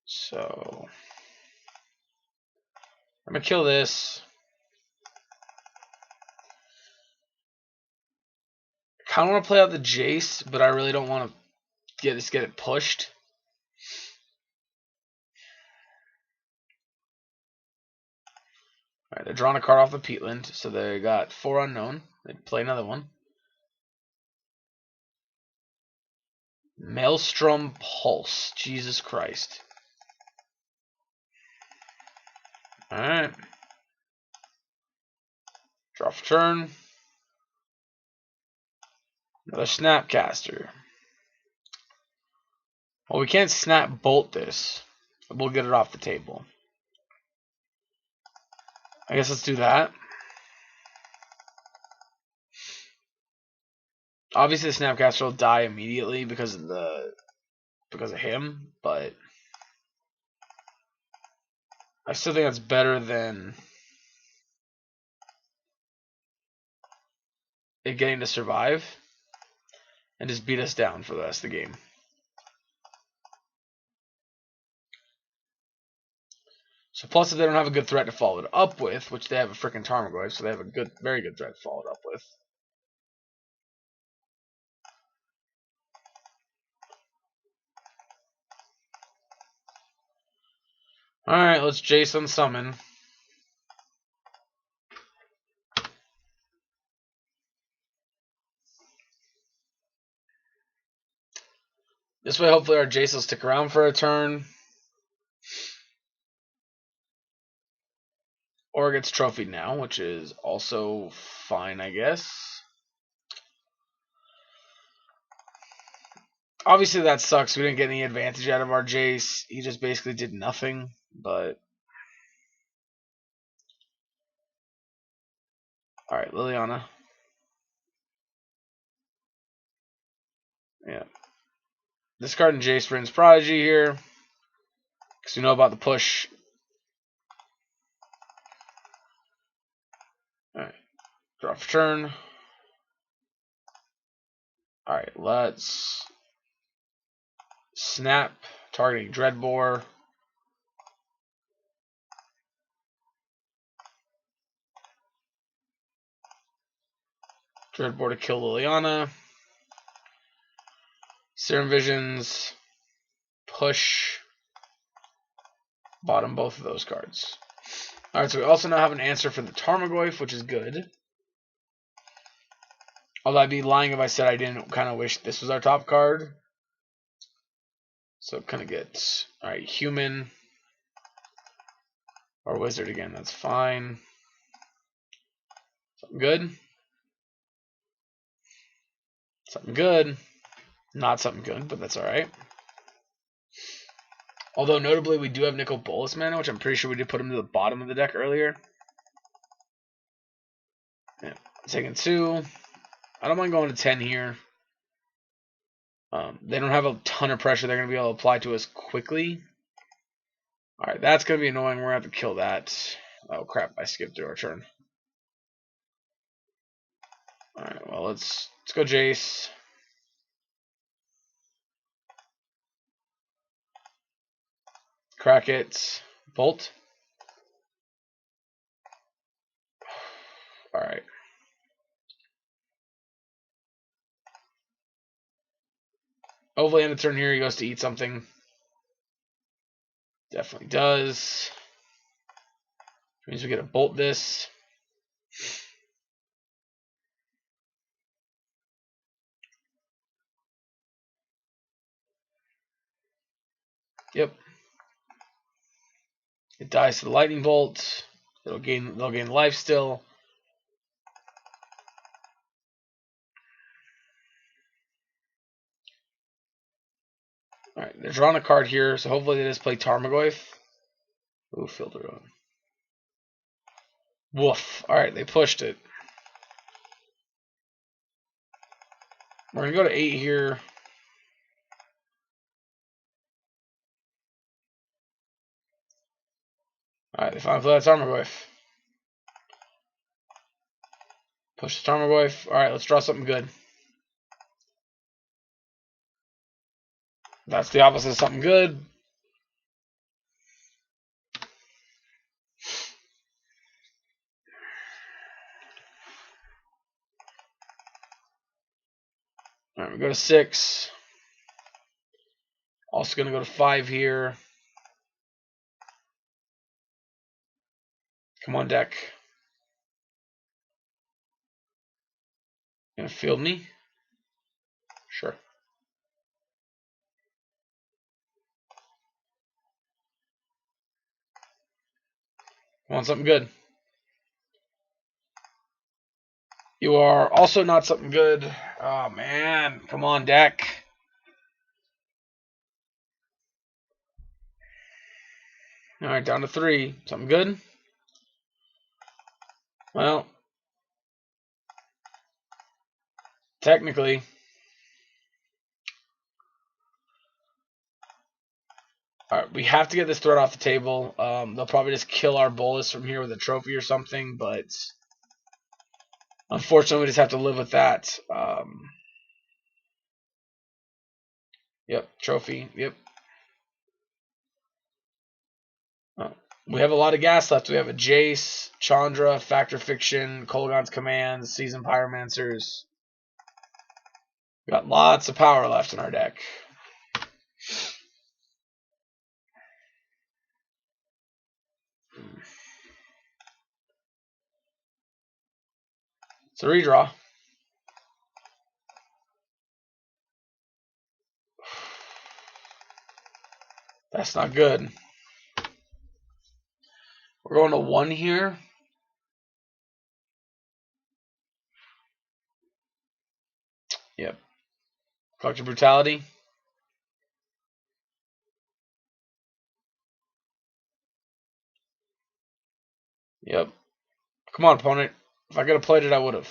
Speaker 1: So I'm going to kill this. I kind of want to play out the Jace, but I really don't want to get it pushed. Alright, they're drawing a card off the Peatland, so they got 4 unknown. They play another one. Maelstrom Pulse. Jesus Christ. Alright. Draw for turn. Another Snapcaster. Well, we can't snap bolt this. We'll get it off the table. I guess let's do that. Obviously, the Snapcaster will die immediately because of him, but I still think that's better than it getting to survive and just beat us down for the rest of the game. So plus, if they don't have a good threat to follow it up with, which they have a freaking Tarmogoyf, so they have a very good threat to follow it up with. Alright, let's Jason summon. This way, hopefully, our Jace will stick around for a turn. Or gets trophied now, which is also fine, I guess. Obviously, that sucks. We didn't get any advantage out of our Jace. He just basically did nothing, but... Alright, Liliana. Yeah. Discarding Jace, Vryns, Prodigy here. Because we know about the push. Alright. Draw for turn. Alright, let's... Snap. Targeting Dreadbore. Dreadbore to kill Liliana. Serum Visions. Push. Bottom both of those cards. Alright, so we also now have an answer for the Tarmogoyf, which is good. Although I'd be lying if I said I didn't kind of wish this was our top card. So kind of good. Alright, Human. Or Wizard again, that's fine. Something good. Something good. Not something good, but that's alright. Although, notably, we do have Nicol Bolas mana, which I'm pretty sure we did put him to the bottom of the deck earlier. Yeah, taking 2. I don't mind going to 10 here. They don't have a ton of pressure they're going to be able to apply to us quickly. Alright, that's going to be annoying. We're going to have to kill that. Oh, crap. I skipped through our turn. Alright, well, let's go Jace. Crack it. Bolt. Alright. Hopefully, end of turn here, he goes to eat something. Definitely does. Which means we get to bolt this. Yep. It dies to the lightning bolt. They'll gain life still. Alright, they're drawing a card here, so hopefully they just play Tarmogoyf. Ooh, Field Ruin. Woof. Alright, they pushed it. We're going to go to 8 here. Alright, they finally play that Tarmogoyf. Push the Tarmogoyf. Alright, let's draw something good. That's the opposite of something good. Alright, we go to 6. Also going to go to 5 here. Come on, deck. Gonna field me? Sure. Want something good. You are also not something good. Oh, man. Come on, deck. Alright, down to 3. Something good? Well, technically, alright, we have to get this threat off the table. They'll probably just kill our Bolas from here with a trophy or something, but unfortunately, we just have to live with that. Yep, trophy. Yep. We have a lot of gas left. We have a Jace, Chandra, Factor Fiction, Kolaghan's Commands, Seasoned Pyromancers. We got lots of power left in our deck. It's a redraw. That's not good. We're going to 1 here. Yep. Collective Brutality. Yep. Come on, opponent. If I could have played it, I would have.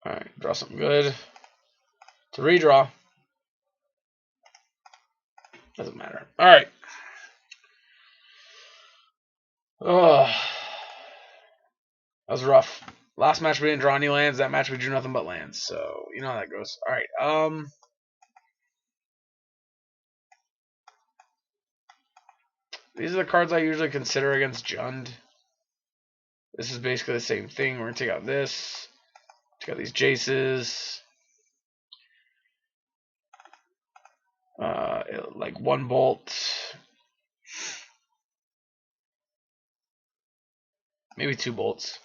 Speaker 1: Alright, draw something good. To redraw. Doesn't matter. Alright. Oh, that was rough. Last match we didn't draw any lands. That match we drew nothing but lands. So, you know how that goes. Alright, these are the cards I usually consider against Jund. This is basically the same thing. We're going to take out this. Take out these Jaces. Like 1 bolt. Maybe 2 bolts.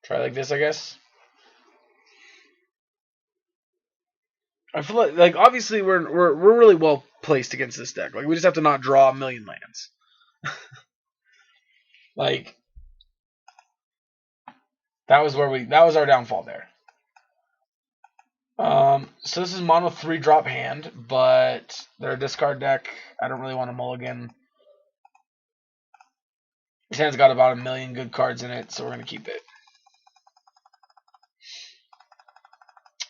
Speaker 1: Try like this, I guess. I feel like obviously we're really well placed against this deck. Like we just have to not draw a million lands. Like that was our downfall there. So this is mono 3-drop hand, but they're a discard deck. I don't really want to mulligan. This hand's got about 1 million good cards in it, so we're gonna keep it.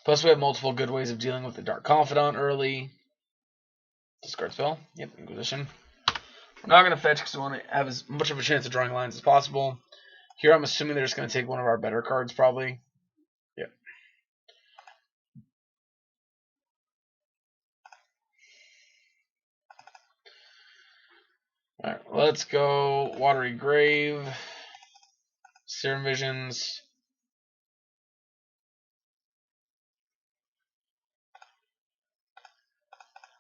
Speaker 1: Plus, we have multiple good ways of dealing with the Dark Confidant early. Discard spell. Yep, Inquisition. I'm not going to fetch because we want to have as much of a chance of drawing lines as possible. Here, I'm assuming they're just going to take one of our better cards, probably. Yep. Alright, let's go Watery Grave. Serum Visions.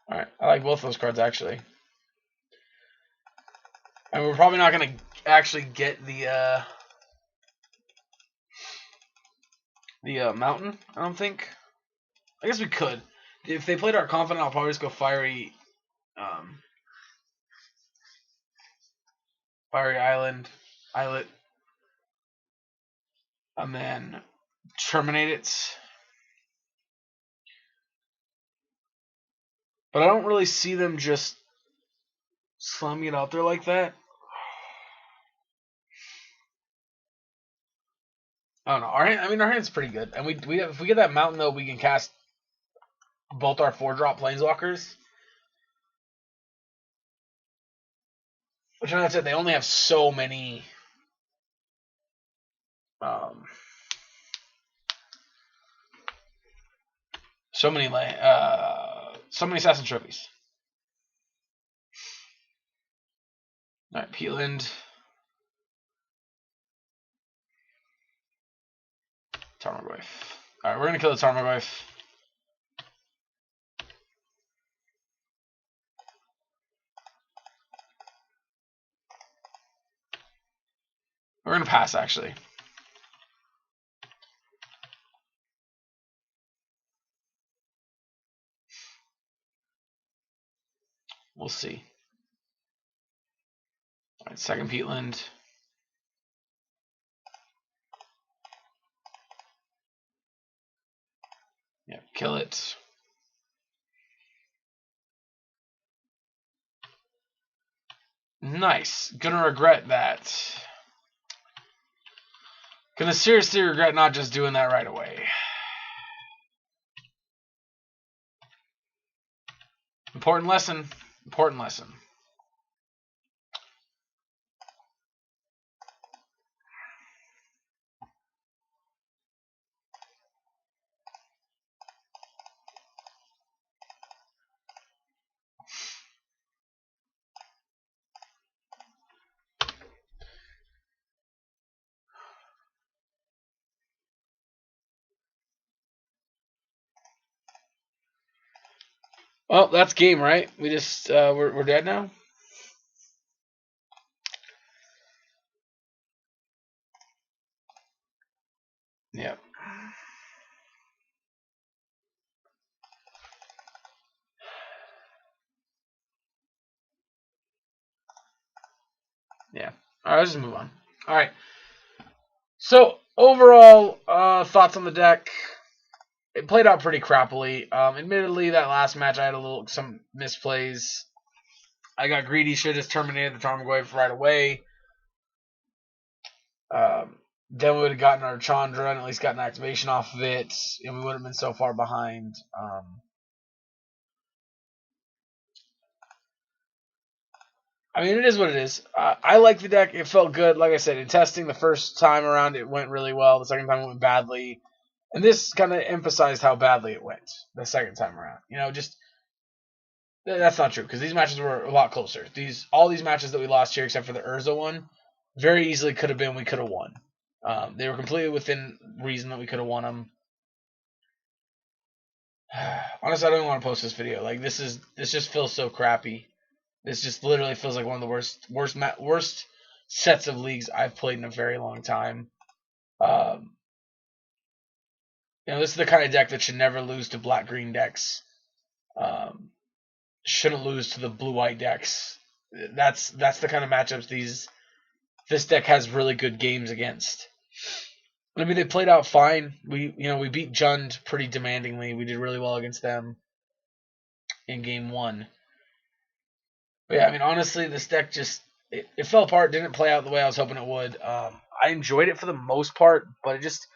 Speaker 1: Alright, I like both those cards, actually. And we're probably not going to actually get the Mountain, I don't think. I guess we could. If they played our Confidant, I'll probably just go Fiery Islet, and then terminate it. But I don't really see them just slamming it out there like that. I don't know. Our hand's pretty good, and we if we get that Mountain though, we can cast both our 4-drop Planeswalkers. Which, like I said, they only have so many. So many Assassin Trophies. Alright, Peatland. Tarmogoyf. Alright, we're gonna kill the Tarmogoyf. We're gonna pass, actually. We'll see. Alright, second Peatland. Yeah, kill it. Nice. Gonna regret that. Gonna seriously regret not just doing that right away. Important lesson. Important lesson. Well, that's game, right? We just we're dead now. Yeah. Yeah. All right, let's just move on. All right. So overall, thoughts on the deck. It played out pretty crappily. Admittedly, that last match I had some misplays. I got greedy, should have just terminated the Tarmogoyf right away. Then we would have gotten our Chandra and at least gotten activation off of it, and we would have been so far behind. I mean, it is what it is. I like the deck. It felt good. Like I said, in testing the first time around, it went really well. The second time it went badly. And this kind of emphasized how badly it went the second time around. You know, just that's not true because these matches were a lot closer. All these matches that we lost here, except for the Urza one, very easily could have been we could have won. They were completely within reason that we could have won them. Honestly, I don't even want to post this video. Like this just feels so crappy. This just literally feels like one of the worst sets of leagues I've played in a very long time. This is the kind of deck that should never lose to black-green decks. Shouldn't lose to the blue-white decks. That's the kind of matchups this deck has really good games against. I mean, they played out fine. We beat Jund pretty demandingly. We did really well against them in game 1. But yeah, I mean, honestly, this deck just it fell apart. Didn't play out the way I was hoping it would. I enjoyed it for the most part, but it just,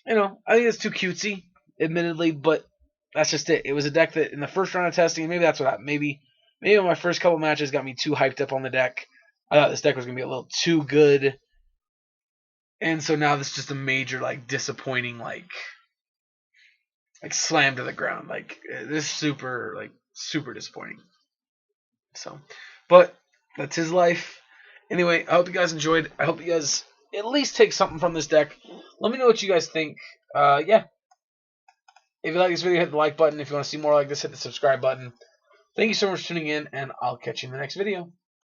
Speaker 1: I think it's too cutesy, admittedly. But that's just it. It was a deck that in the first round of testing, maybe that's what happened. Maybe my first couple matches got me too hyped up on the deck. I thought this deck was gonna be a little too good, and so now this is just a major disappointing slam to the ground. This is super disappointing. So, but that's his life. Anyway, I hope you guys enjoyed. I hope you guys at least take something from this deck. Let me know what you guys think. Yeah. If you like this video, hit the like button. If you want to see more like this, hit the subscribe button. Thank you so much for tuning in, and I'll catch you in the next video.